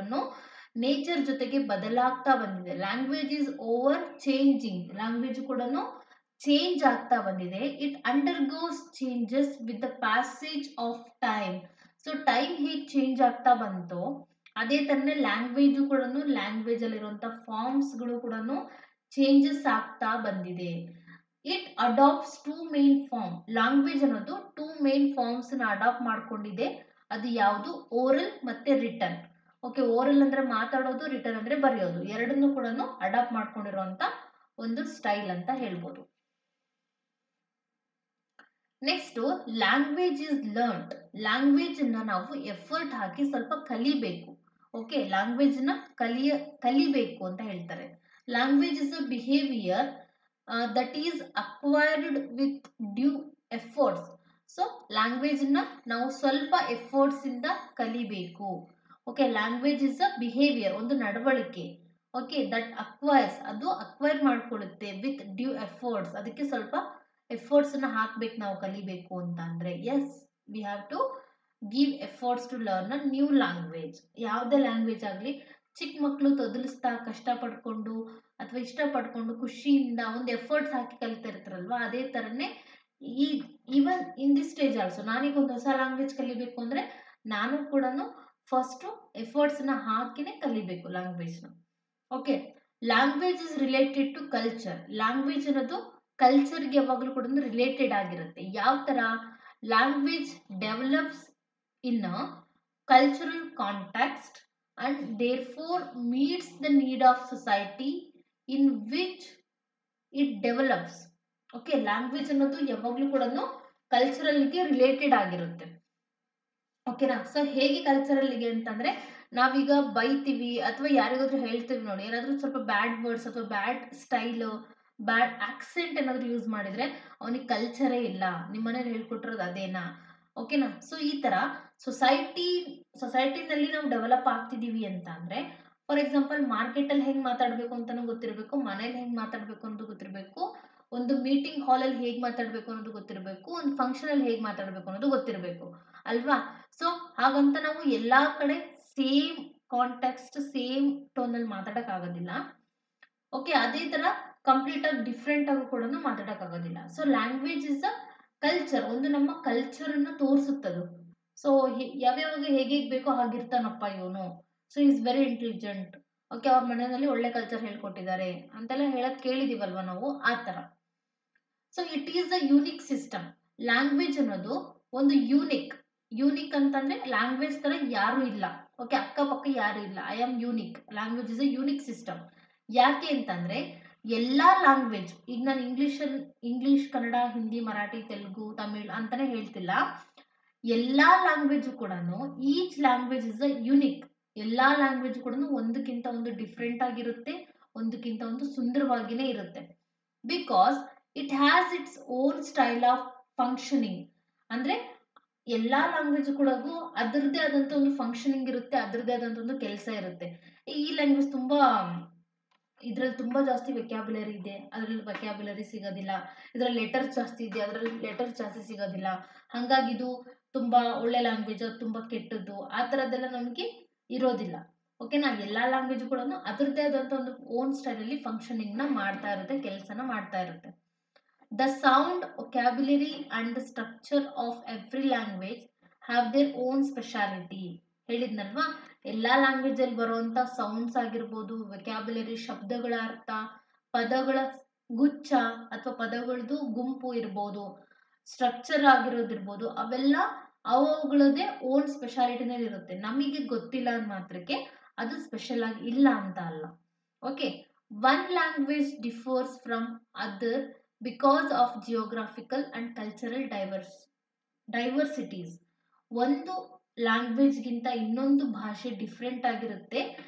ನೇಚರ್ ಜೊತೆಗೆ ಬದಲಾಗ್ತಾ ಬಂದಿದೆ. Language is over changing, language ಕೂಡ ಚೇಂಜ್ ಆಗ್ತಾ ಬಂದಿದೆ. It undergoes changes with the passage of time. So time ಹೇಗೆ ಚೇಂಜ್ ಆಗ್ತಾ ಬಂತೋ ಅದೇ ತರನೇ ಲ್ಯಾಂಗ್ವೇಜ್ ಕೂಡ, ಲ್ಯಾಂಗ್ವೇಜ್ ಅಲ್ಲಿರುವಂತ ಫಾರ್ಮ್ಸ್ಗಳು ಕೂಡ ಚೇಂಜಸ್ ಆಗ್ತಾ ಬಂದಿದೆ. It adapts two main form. Language ಅನ್ನೋದು ಟೂ ಮೇನ್ ಫಾರ್ಮ್ಸ್ ನ ಅಡಾಪ್ಟ್ ಮಾಡ್ಕೊಂಡಿದೆ. ಅದು ಯಾವುದು, ಓರಲ್ ಮತ್ತೆ ರಿಟರ್ನ್. ಓಕೆ, ಓರಲ್ ಅಂದ್ರೆ ಮಾತಾಡೋದು, ರಿಟರ್ನ್ ಅಂದ್ರೆ ಬರೆಯೋದು, ಎರಡನ್ನೂ ಕೂಡ ಅಡಾಪ್ಟ್ ಮಾಡ್ಕೊಂಡಿರುವಂತ ಒಂದು ಸ್ಟೈಲ್ ಅಂತ ಹೇಳ್ಬೋದು. Next, language is learned. Language ನ ನಾವು ಎಫರ್ಟ್ ಹಾಕಿ ಸ್ವಲ್ಪ ಕಲಿಬೇಕು. ಓಕೆ, ಲ್ಯಾಂಗ್ವೇಜ್ ನ ಕಲಿಬೇಕು ಅಂತ ಹೇಳ್ತಾರೆ. Language is a behaviour that is acquired with due efforts. So language ನ ನಾವು ಸ್ವಲ್ಪ ಎಫರ್ಟ್ಸ್ ಇಂದ ಕಲಿಬೇಕು. Okay, language is a behaviour, ಒಂದು ನಡವಳಿಕೆ. ಓಕೆ, ದಟ್ ಅಕ್ವೈರ್ಸ್, ಅದು ಅಕ್ವೈರ್ ಮಾಡ್ಕೊಳ್ಳುತ್ತೆ ವಿತ್ ಡ್ಯೂ ಎಫರ್ಟ್ಸ್, ಅದಕ್ಕೆ ಸ್ವಲ್ಪ ಎಫರ್ಟ್ಸ್ ನ ಹಾಕ್ಬೇಕು ನಾವು ಕಲಿಬೇಕು ಅಂತ ಅಂದ್ರೆ. Yes, we have to give efforts to learn a new language. ಯಾವುದೇ ಲ್ಯಾಂಗ್ವೇಜ್ ಆಗಲಿ, ಚಿಕ್ಕ ಮಕ್ಕಳು ತೊದಲಿಸ್ತಾ ಕಷ್ಟ ಪಡ್ಕೊಂಡು ಅಥವಾ ಇಷ್ಟಪಡ್ಕೊಂಡು ಖುಷಿಯಿಂದ ಒಂದು ಎಫರ್ಟ್ಸ್ ಹಾಕಿ ಕಲಿತಾ ಇರ್ತಾರಲ್ವಾ, ಅದೇ ತರನೇ even in this stage also, ನಾನೀಗ ಒಂದು ಹೊಸ ಲ್ಯಾಂಗ್ವೇಜ್ ಕಲಿಬೇಕು ಅಂದ್ರೆ ನಾನು ಕೂಡ ಫಸ್ಟ್ ಎಫರ್ಟ್ಸ್ ನ ಹಾಕಿನೇ ಕಲಿಬೇಕು ಲ್ಯಾಂಗ್ವೇಜ್ ನ. Okay, language is related to culture. Language ಅನ್ನೋದು ಕಲ್ಚರ್ಗೆ ಯಾವಾಗಲೂ ಕೂಡ ರಿಲೇಟೆಡ್ ಆಗಿರುತ್ತೆ. ಯಾವ ತರ, language develops in a cultural context and therefore meets the need of society in which it develops. Okay, language ಅನ್ನೋದು ಯಾವಾಗಲೂ ಕೂಡ ಕಲ್ಚರಲ್ಗೆ ರಿಲೇಟೆಡ್ ಆಗಿರುತ್ತೆ. ಓಕೆನಾ. ಸೊ ಹೇಗೆ ಕಲ್ಚರಲ್ಗೆ ಅಂತಂದ್ರೆ, ನಾವೀಗ ಬೈತೀವಿ ಅಥವಾ ಯಾರಿಗಾದ್ರೂ ಹೇಳ್ತೀವಿ ನೋಡಿ, ಏನಾದ್ರೂ ಸ್ವಲ್ಪ ಬ್ಯಾಡ್ ವರ್ಡ್ಸ್ ಅಥವಾ ಬ್ಯಾಡ್ ಸ್ಟೈಲ್, ಬ್ಯಾಡ್ ಆಕ್ಸೆಂಟ್ ಏನಾದ್ರು ಯೂಸ್ ಮಾಡಿದ್ರೆ ಅವನಿಗೆ ಕಲ್ಚರೇ ಇಲ್ಲ, ನಿಮ್ಮನೇಲಿ ಹೇಳ್ಕೊಟ್ಟಿರೋದು ಅದೇನಾ. ಓಕೆನಾ. ಸೊ ಈ ತರ ಸೊಸೈಟಿನಲ್ಲಿ ನಾವು ಡೆವಲಪ್ ಆಗ್ತಿದೀವಿ ಅಂತ ಅಂದ್ರೆ, ಫಾರ್ ಎಕ್ಸಾಂಪಲ್ ಮಾರ್ಕೆಟ್ ಅಲ್ಲಿ ಹೆಂಗ್ ಮಾತಾಡ್ಬೇಕು ಅಂತಾನು ಗೊತ್ತಿರಬೇಕು, ಮನೇಲಿ ಹೆಂಗ್ ಮಾತಾಡ್ಬೇಕು ಅನ್ನೋದು ಗೊತ್ತಿರಬೇಕು, ಒಂದು ಮೀಟಿಂಗ್ ಹಾಲ್ ಅಲ್ಲಿ ಹೇಗ್ ಮಾತಾಡ್ಬೇಕು ಅನ್ನೋದು ಗೊತ್ತಿರಬೇಕು, ಒಂದು ಫಂಕ್ಷನ್ ಅಲ್ಲಿ ಹೇಗ್ ಮಾತಾಡ್ಬೇಕು ಅನ್ನೋದು ಗೊತ್ತಿರಬೇಕು ಅಲ್ವಾ. ಸೊ ಹಾಗಂತ ನಾವು ಎಲ್ಲಾ ಕಡೆ ಸೇಮ್ ಕಾಂಟೆಕ್ಸ್ಟ್, ಸೇಮ್ ಟೋನ್ ಅಲ್ಲಿ ಮಾತಾಡಕ್ ಆಗೋದಿಲ್ಲ. ಓಕೆ, ಅದೇ ತರ ಕಂಪ್ಲೀಟ್ ಆಗಿ ಡಿಫ್ರೆಂಟ್ ಆಗಿ ಕೂಡ ಮಾತಾಡಕ್ ಆಗೋದಿಲ್ಲ. So language is a culture, ಒಂದು ನಮ್ಮ ಕಲ್ಚರ್ ಅನ್ನು ತೋರಿಸುತ್ತದು. ಸೊ ಯಾವ್ಯಾವಾಗ ಹೇಗೆ ಬೇಕೋ ಹಾಗಿರ್ತಾನಪ್ಪ ಇವನು, so is very intelligent. Okay, ಅವ್ರ ಮನೆಯಲ್ಲಿ ಒಳ್ಳೆ ಕಲ್ಚರ್ ಹೇಳ್ಕೊಟ್ಟಿದ್ದಾರೆ ಅಂತೆಲ್ಲ ಹೇಳಕ್ ಕೇಳಿದೀವಲ್ವಾ ನಾವು, ಆ ತರ. So it is a unique system. Language ಅನ್ನೋದು ಒಂದು ಯೂನಿಕ್ ಅಂತಂದ್ರೆ ಲ್ಯಾಂಗ್ವೇಜ್ ತರ ಯಾರು ಇಲ್ಲ. ಓಕೆ, ಅಕ್ಕಪಕ್ಕ ಯಾರು ಇಲ್ಲ. I am unique. Language is a unique system. ಯಾಕೆ ಅಂತಂದ್ರೆ ಎಲ್ಲಾ ಲ್ಯಾಂಗ್ವೇಜ್, ಈಗ ನಾನು ಇಂಗ್ಲಿಷ್, ಕನ್ನಡ, ಹಿಂದಿ, ಮರಾಠಿ, ತೆಲುಗು, ತಮಿಳ್ ಅಂತಾನೆ ಹೇಳ್ತಿಲ್ಲ. ಎಲ್ಲಾ ಲ್ಯಾಂಗ್ವೇಜ್ ಕೂಡ, each language is a unique. ಎಲ್ಲಾ ಲ್ಯಾಂಗ್ವೇಜ್ ಕೂಡ ಒಂದಕ್ಕಿಂತ ಒಂದು ಡಿಫ್ರೆಂಟ್ ಆಗಿರುತ್ತೆ, ಒಂದಕ್ಕಿಂತ ಒಂದು ಸುಂದರವಾಗಿನೇ ಇರುತ್ತೆ. Because it has its own style of functioning. ಅಂದ್ರೆ ಎಲ್ಲಾ ಲ್ಯಾಂಗ್ವೇಜ್ ಕೂಡ ಅದರದ್ದೇ ಆದಂತ ಒಂದು ಫಂಕ್ಷನಿಂಗ್ ಇರುತ್ತೆ, ಅದರದ್ದೇ ಆದಂತ ಒಂದು ಕೆಲಸ ಇರುತ್ತೆ. ಈ ಲ್ಯಾಂಗ್ವೇಜ್ ಇದ್ರಲ್ಲಿ ತುಂಬಾ ಜಾಸ್ತಿ ವೆಕ್ಯಾಬ್ಯುಲರಿ ಇದೆ, ಅದ್ರಲ್ಲಿ ವೆಕ್ಯಾಬ್ಯುಲರಿ ಸಿಗೋದಿಲ್ಲ. ಇದ್ರಲ್ಲಿ ಲೆಟರ್ಸ್ ಜಾಸ್ತಿ ಇದೆ, ಅದ್ರಲ್ಲಿ ಲೆಟರ್ಸ್ ಜಾಸ್ತಿ ಸಿಗೋದಿಲ್ಲ. ಹಂಗಾಗಿ ಇದು ತುಂಬಾ ಒಳ್ಳೆ ಲ್ಯಾಂಗ್ವೇಜ್, ಅದು ತುಂಬಾ ಕೆಟ್ಟದ್ದು, ಆ ತರದ್ದೆಲ್ಲ ನಮ್ಗೆ ಇರೋದಿಲ್ಲ. ಓಕೆನಾ. ಎಲ್ಲಾ ಲ್ಯಾಂಗ್ವೇಜ್ ಕೂಡ ಅದರದ್ದೇ ಆದಂತ ಒಂದು ಓನ್ ಸ್ಟೈಲ್ ಅಲ್ಲಿ ಫಂಕ್ಷನಿಂಗ್ ನ ಮಾಡ್ತಾ ಇರುತ್ತೆ, ಕೆಲಸನ ಮಾಡ್ತಾ ಇರುತ್ತೆ. The sound, vocabulary and the structure of every language have their own speciality. ಹೇಳಿದ್ನಲ್ವಾ, ಎಲ್ಲಾ ಲ್ಯಾಂಗ್ವೇಜ್ ಅಲ್ಲಿ ಬರುವಂತ ಸೌಂಡ್ಸ್ ಆಗಿರ್ಬೋದು, ವೊಕ್ಯಾಬ್ಯುಲರಿ, ಶಬ್ದಗಳ ಅರ್ಥ, ಪದಗಳ ಗುಚ್ಛ ಅಥವಾ ಪದಗಳದ್ದು ಗುಂಪು ಇರ್ಬೋದು, ಸ್ಟ್ರಕ್ಚರ್ ಆಗಿರೋದಿರ್ಬೋದು, ಅವೆಲ್ಲ ಅವುಗಳದೇ ಓನ್ ಸ್ಪೆಷಾಲಿಟಿನಲ್ಲಿ ಇರುತ್ತೆ. ನಮಗೆ ಗೊತ್ತಿಲ್ಲ ಅಂದ ಮಾತ್ರಕ್ಕೆ ಅದು ಸ್ಪೆಷಲ್ ಆಗಿ ಇಲ್ಲ ಅಂತ ಅಲ್ಲ. Okay, one language differs from other because of geographical and cultural diversities. ಒಂದು ಲ್ಯಾಂಗ್ವೇಜ್ ಗಿಂತ ಇನ್ನೊಂದು ಭಾಷೆ ಡಿಫ್ರೆಂಟ್ ಆಗಿರುತ್ತೆ.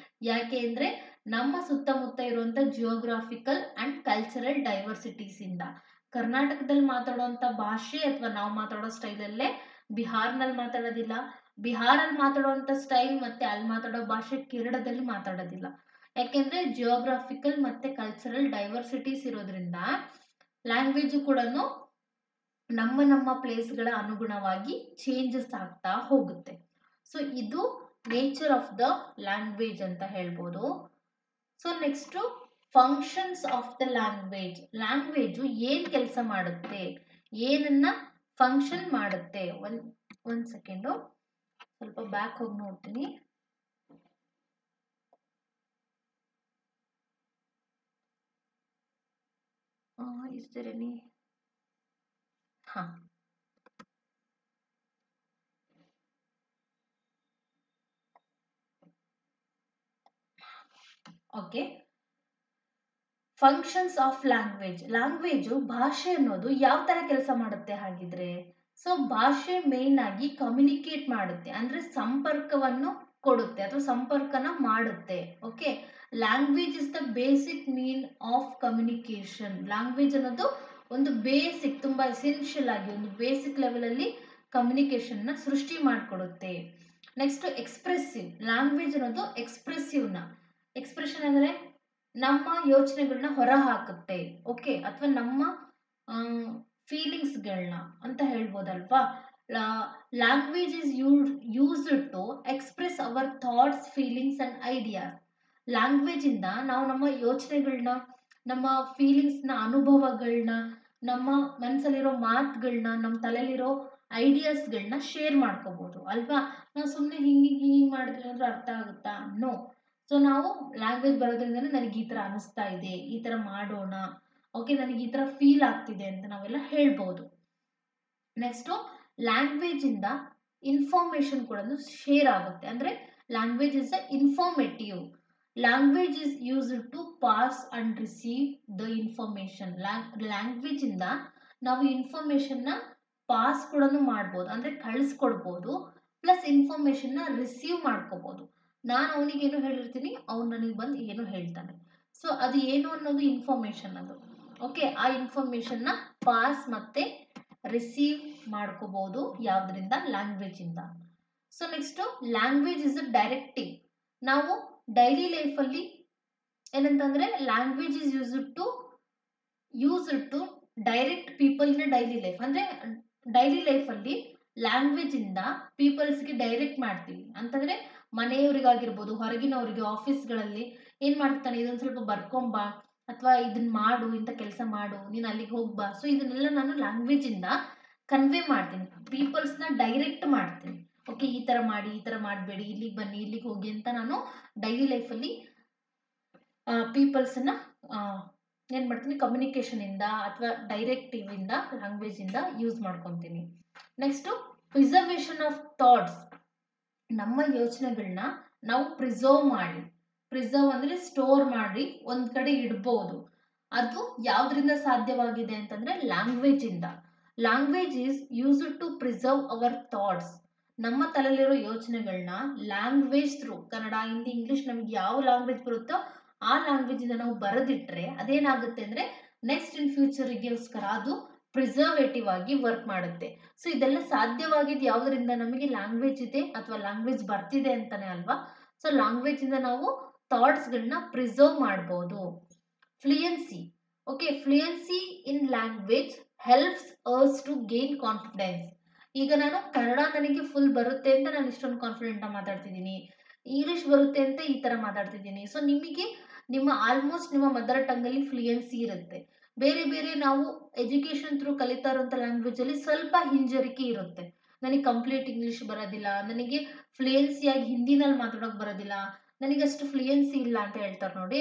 ಯಾಕೆ ಅಂದ್ರೆ ನಮ್ಮ ಸುತ್ತಮುತ್ತ ಇರುವಂತ ಜಿಯೋಗ್ರಾಫಿಕಲ್ ಅಂಡ್ ಕಲ್ಚರಲ್ ಡೈವರ್ಸಿಟೀಸ್ ಇಂದ. ಕರ್ನಾಟಕದಲ್ಲಿ ಮಾತಾಡುವಂಥ ಭಾಷೆ ಅಥವಾ ನಾವು ಮಾತಾಡೋ ಸ್ಟೈಲಲ್ಲೇ ಬಿಹಾರ್ನಲ್ಲಿ ಮಾತಾಡೋದಿಲ್ಲ, ಬಿಹಾರಲ್ಲಿ ಮಾತಾಡುವಂಥ ಸ್ಟೈಲ್ ಮತ್ತೆ ಅಲ್ಲಿ ಮಾತಾಡೋ ಭಾಷೆ ಕೇರಳದಲ್ಲಿ ಮಾತಾಡೋದಿಲ್ಲ. ಯಾಕೆಂದ್ರೆ ಜಿಯೋಗ್ರಾಫಿಕಲ್ ಮತ್ತೆ ಕಲ್ಚರಲ್ ಡೈವರ್ಸಿಟೀಸ್ ಇರೋದ್ರಿಂದ ಲ್ಯಾಂಗ್ವೇಜು ಕೂಡ ನಮ್ಮ ಪ್ಲೇಸ್ಗಳ ಅನುಗುಣವಾಗಿ ಚೇಂಜಸ್ ಆಗ್ತಾ ಹೋಗುತ್ತೆ. ಸೊ ಇದು ನೇಚರ್ ಆಫ್ ದ ಲ್ಯಾಂಗ್ವೇಜ್ ಅಂತ ಹೇಳ್ಬೋದು. So next functions of the language. Language ಏನು ಕೆಲಸ ಮಾಡುತ್ತೆ, ಏನನ್ನ ಫಂಕ್ಷನ್ ಮಾಡುತ್ತೆ. ಒಂದು ಸೆಕೆಂಡು, ಸ್ವಲ್ಪ ಬ್ಯಾಕ್ ಹೋಗಿ ನೋಡ್ತೀನಿ. Is there any okay. Functions of language. Language, ಭಾಷೆ ಅನ್ನೋದು ಯಾವ ತರ ಕೆಲಸ ಮಾಡುತ್ತೆ ಹಾಗಿದ್ರೆ? ಸೊ ಭಾಷೆ ಮೇನ್ ಆಗಿ ಕಮ್ಯುನಿಕೇಟ್ ಮಾಡುತ್ತೆ, ಅಂದ್ರೆ ಸಂಪರ್ಕವನ್ನು ಕೊಡುತ್ತೆ ಅಥವಾ ಸಂಪರ್ಕನ ಮಾಡುತ್ತೆ. Okay, language is the basic mean of communication. Language ಅನ್ನೋದು ಒಂದು ಬೇಸಿಕ್, ತುಂಬಾ ಎಸೆನ್ಷಿಯಲ್ ಆಗಿ ಒಂದು ಬೇಸಿಕ್ ಲೆವೆಲ್ ಅಲ್ಲಿ ಕಮ್ಯುನಿಕೇಶನ್ ನ ಸೃಷ್ಟಿ ಮಾಡಿಕೊಡುತ್ತೆ. Next expressive. ಲ್ಯಾಂಗ್ವೇಜ್ ಅನ್ನೋದು ಎಕ್ಸ್ಪ್ರೆಷನ್ ಅಂದ್ರೆ ನಮ್ಮ ಯೋಚನೆಗಳನ್ನ ಹೊರ ಹಾಕುತ್ತೆ. ಓಕೆ, ಅಥವಾ ನಮ್ಮ ಫೀಲಿಂಗ್ಸ್ಗಳನ್ನ ಅಂತ ಹೇಳ್ಬೋದಲ್ವಾ. Language is used to express our thoughts, feelings and ideas. Language ಇಂದ ನಾವು ನಮ್ಮ ಯೋಚನೆಗಳನ್ನ, ನಮ್ಮ ಫೀಲಿಂಗ್ಸ್ನ, ಅನುಭವಗಳನ್ನ, ನಮ್ಮ ಮನಸ್ಸಲ್ಲಿರೋ ಮಾತುಗಳನ್ನ, ನಮ್ಮ ತಲೆಯಲ್ಲಿರೋ ಐಡಿಯಾಸ್ಗಳನ್ನ ಶೇರ್ ಮಾಡ್ಕೋಬಹುದು ಅಲ್ವಾ. ನಾವು ಸುಮ್ಮನೆ ಹಿಂಗೆ ಮಾಡಿದ್ರೆ ಅಂದ್ರೆ ಅರ್ಥ ಆಗುತ್ತಾ? ನೋ. ಸೊ ನಾವು ಲ್ಯಾಂಗ್ವೇಜ್ ಬರೋದ್ರಿಂದ ನನಗೆ ಈ ಥರ ಅನಿಸ್ತಾ ಇದೆ, ಈ ಥರ ಮಾಡೋಣ, ಓಕೆ, ನನಗೆ ಈ ಥರ ಫೀಲ್ ಆಗ್ತಿದೆ ಅಂತ ನಾವೆಲ್ಲ ಹೇಳ್ಬೋದು. ನೆಕ್ಸ್ಟು ಲ್ಯಾಂಗ್ವೇಜ್ ಇಂದ ಇನ್ಫಾರ್ಮೇಶನ್ ಕೂಡ ಶೇರ್ ಆಗುತ್ತೆ. ಅಂದರೆ language is a informative. Language is used to pass and receive the information. Language ಇಂದ ನಾವು ಇನ್ಫಾರ್ಮೇಶನ್ನ ಪಾಸ್ ಕೂಡ ಮಾಡ್ಬೋದು, ಅಂದರೆ ಕಳಿಸ್ಕೊಡ್ಬೋದು, ಪ್ಲಸ್ ಇನ್ಫಾರ್ಮೇಶನ್ನ ರಿಸೀವ್ ಮಾಡ್ಕೋಬೋದು. ನಾನು ಅವನಿಗೇನು ಹೇಳಿರ್ತೀನಿ, ಅವ್ನು ನನಗೆ ಬಂದು ಏನೋ ಹೇಳ್ತಾನೆ. ಸೊ ಅದು ಏನು ಅನ್ನೋದು ಇನ್ಫಾರ್ಮೇಶನ್ ಅದು. ಓಕೆ, ಆ ಇನ್ಫಾರ್ಮೇಶನ್ನ ಪಾಸ್ ಮತ್ತೆ ರಿಸೀವ್ ಮಾಡ್ಕೋಬಹುದು ಯಾವುದರಿಂದ? ಲ್ಯಾಂಗ್ವೇಜ್ ಇಂದ. So next language is a directive. ನಾವು ಡೈಲಿ ಲೈಫಲ್ಲಿ ಏನಂತಂದ್ರೆ language is used to direct people in daily life. ಅಂದ್ರೆ ಡೈಲಿ ಲೈಫಲ್ಲಿ ಲ್ಯಾಂಗ್ವೇಜ್ ಇಂದ ಪೀಪಲ್ಸ್ಗೆ ಡೈರೆಕ್ಟ್ ಮಾಡ್ತೀವಿ ಅಂತಂದ್ರೆ ಮನೆಯವರಿಗಾಗಿರ್ಬೋದು, ಹೊರಗಿನವರಿಗೆ, ಆಫೀಸ್ಗಳಲ್ಲಿ ಏನ್ ಮಾಡ್ತಾನೆ, ಇದೊಂದು ಸ್ವಲ್ಪ ಬರ್ಕೊಂಬಾ ಅಥವಾ ಇದನ್ನ ಮಾಡು, ಇಂಥ ಕೆಲಸ ಮಾಡು, ನೀನು ಅಲ್ಲಿಗೆ ಹೋಗ್ಬಾ. ಸೊ ಇದನ್ನೆಲ್ಲ ನಾನು ಲ್ಯಾಂಗ್ವೇಜ್ ಇಂದ ಕನ್ವೆ ಮಾಡ್ತೀನಿ, ಪೀಪಲ್ಸ್ನ ಡೈರೆಕ್ಟ್ ಮಾಡ್ತೀನಿ. ಓಕೆ, ಈ ಥರ ಮಾಡಿ, ಈ ಥರ ಮಾಡಬೇಡಿ, ಇಲ್ಲಿಗೆ ಬನ್ನಿ, ಇಲ್ಲಿಗೆ ಹೋಗಿ ಅಂತ ನಾನು ಡೈಲಿ ಲೈಫಲ್ಲಿ ಪೀಪಲ್ಸನ್ನ ಏನು ಮಾಡ್ತೀನಿ, ಕಮ್ಯುನಿಕೇಷನ್ ಇಂದ ಅಥವಾ ಡೈರೆಕ್ಟಿವ್ ಇಂದ, ಲ್ಯಾಂಗ್ವೇಜ್ ಇಂದ ಯೂಸ್ ಮಾಡ್ಕೊತೀನಿ. Next preservation of thoughts. ನಮ್ಮ ಯೋಚನೆಗಳನ್ನ ನಾವು ಪ್ರಿಸರ್ವ್ ಅಂದರೆ ಸ್ಟೋರ್ ಮಾಡಿ ಒಂದ್ ಕಡೆ ಇಡ್ಬೋದು. ಅದು ಯಾವ್ದ್ರಿಂದ ಸಾಧ್ಯವಾಗಿದೆ ಅಂತಂದ್ರೆ ಲ್ಯಾಂಗ್ವೇಜ್ ಇಂದ. Language is used to preserve our thoughts. ನಮ್ಮ ತಲೆಯಲ್ಲಿರೋ ಯೋಚನೆಗಳನ್ನ language through, Kannada, Hindi, English, ನಮ್ಗೆ ಯಾವ ಲ್ಯಾಂಗ್ವೇಜ್ ಬರುತ್ತೋ ಆ ಲ್ಯಾಂಗ್ವೇಜ್ ಇಂದ ನಾವು ಬರೆದಿಟ್ರೆ ಅದೇನಾಗುತ್ತೆ ಅಂದ್ರೆ ನೆಕ್ಸ್ಟ್ ಇನ್ ಫ್ಯೂಚರ್ಗೋಸ್ಕರ ಅದು ಪ್ರಿಸರ್ವೇಟಿವ್ ಆಗಿ ವರ್ಕ್ ಮಾಡುತ್ತೆ. ಸೊ ಇದೆಲ್ಲ ಸಾಧ್ಯವಾಗಿದ್ದು ಯಾವುದರಿಂದ? ನಮಗೆ ಲ್ಯಾಂಗ್ವೇಜ್ ಇದೆ ಅಥವಾ ಲ್ಯಾಂಗ್ವೇಜ್ ಬರ್ತಿದೆ ಅಂತಾನೆ ಅಲ್ವಾ. ಸೊ ಲ್ಯಾಂಗ್ವೇಜ್ ಇಂದ ನಾವು ಥಾಟ್ಸ್ಗಳನ್ನ ಪ್ರಿಸರ್ವ್ ಮಾಡ್ಬೋದು. Fluency. Okay, fluency in language helps us to gain confidence. ಈಗ ನಾನು ಕನ್ನಡ ನನಗೆ ಫುಲ್ ಬರುತ್ತೆ ಅಂತ ನಾನು ಇಷ್ಟೊಂದು ಕಾನ್ಫಿಡೆಂಟ್ ಆಗಿ ಮಾತಾಡ್ತಿದ್ದೀನಿ, ಇಂಗ್ಲಿಷ್ ಬರುತ್ತೆ ಅಂತ ಈ ತರ ಮಾತಾಡ್ತಿದ್ದೀನಿ. ಸೊ ನಿಮಗೆ ಆಲ್ಮೋಸ್ಟ್ ನಿಮ್ಮ ಮದರ್ ಟಂಗ್ ಅಲ್ಲಿ ಫ್ಲೂಯೆನ್ಸಿ ಇರುತ್ತೆ. ಬೇರೆ ಬೇರೆ ನಾವು ಎಜುಕೇಶನ್ ಥ್ರೂ ಕಲಿತಾ ಇರುವಂತ ಲ್ಯಾಂಗ್ವೇಜ್ ಅಲ್ಲಿ ಸ್ವಲ್ಪ ಹಿಂಜರಿಕೆ ಇರುತ್ತೆ. ನನಗೆ ಕಂಪ್ಲೀಟ್ ಇಂಗ್ಲಿಷ್ ಬರೋದಿಲ್ಲ, ನನಗೆ ಫ್ಲೂಯೆನ್ಸಿಯಾಗಿ ಹಿಂದಿನಲ್ಲಿ ಮಾತಾಡೋಕೆ ಬರೋದಿಲ್ಲ, ನನಗೆ ಅಷ್ಟು ಫ್ಲೂಯೆನ್ಸಿ ಇಲ್ಲ ಅಂತ ಹೇಳ್ತಾರೆ ನೋಡಿ.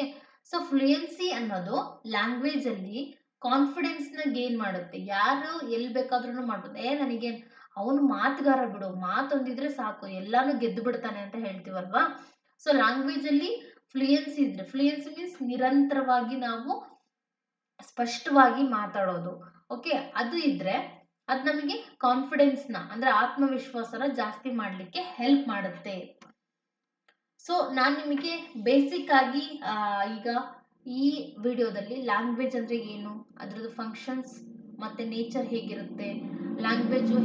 ಸೊ ಫ್ಲೂಯೆನ್ಸಿ ಅನ್ನೋದು ಲ್ಯಾಂಗ್ವೇಜ್ ಅಲ್ಲಿ ಕಾನ್ಫಿಡೆನ್ಸ್ ನ ಗೇನ್ ಮಾಡುತ್ತೆ. ಯಾರು ಎಲ್ಲಿ ಬೇಕಾದ್ರೂ ಮಾಡ್ಬೋದು. ನನಗೆ ಅವನು ಮಾತುಗಾರ ಬಿಡು, ಮಾತೊಂದಿದ್ರೆ ಸಾಕು, ಎಲ್ಲಾನು ಗೆದ್ದು ಬಿಡ್ತಾನೆ ಅಂತ ಹೇಳ್ತೀವಲ್ವಾ. ಸೊ ಲ್ಯಾಂಗ್ವೇಜ್ ಅಲ್ಲಿ ಫ್ಲೂಯೆನ್ಸಿ ಇದ್ರೆ, ಫ್ಲೂಯೆನ್ಸಿ ಮೀನ್ಸ್ ನಿರಂತರವಾಗಿ ನಾವು ಸ್ಪಷ್ಟವಾಗಿ ಮಾತಾಡೋದು. ಓಕೆ, ಅದು ಇದ್ರೆ ಅದು ನಮಗೆ ಕಾನ್ಫಿಡೆನ್ಸ್ನ ಅಂದ್ರೆ ಆತ್ಮವಿಶ್ವಾಸನ ಜಾಸ್ತಿ ಮಾಡಲಿಕ್ಕೆ ಹೆಲ್ಪ್ ಮಾಡುತ್ತೆ. ಸೊ ನಾನು ನಿಮಗೆ ಬೇಸಿಕ್ ಆಗಿ ಈಗ ಈ ವಿಡಿಯೋದಲ್ಲಿ ಲ್ಯಾಂಗ್ವೇಜ್ ಅಂದ್ರೆ ಏನು, ಅದರದ್ದು ಫಂಕ್ಷನ್ಸ್ ಮತ್ತು ನೇಚರ್ ಹೇಗಿರುತ್ತೆ, ಲ್ಯಾಂಗ್ವೇಜು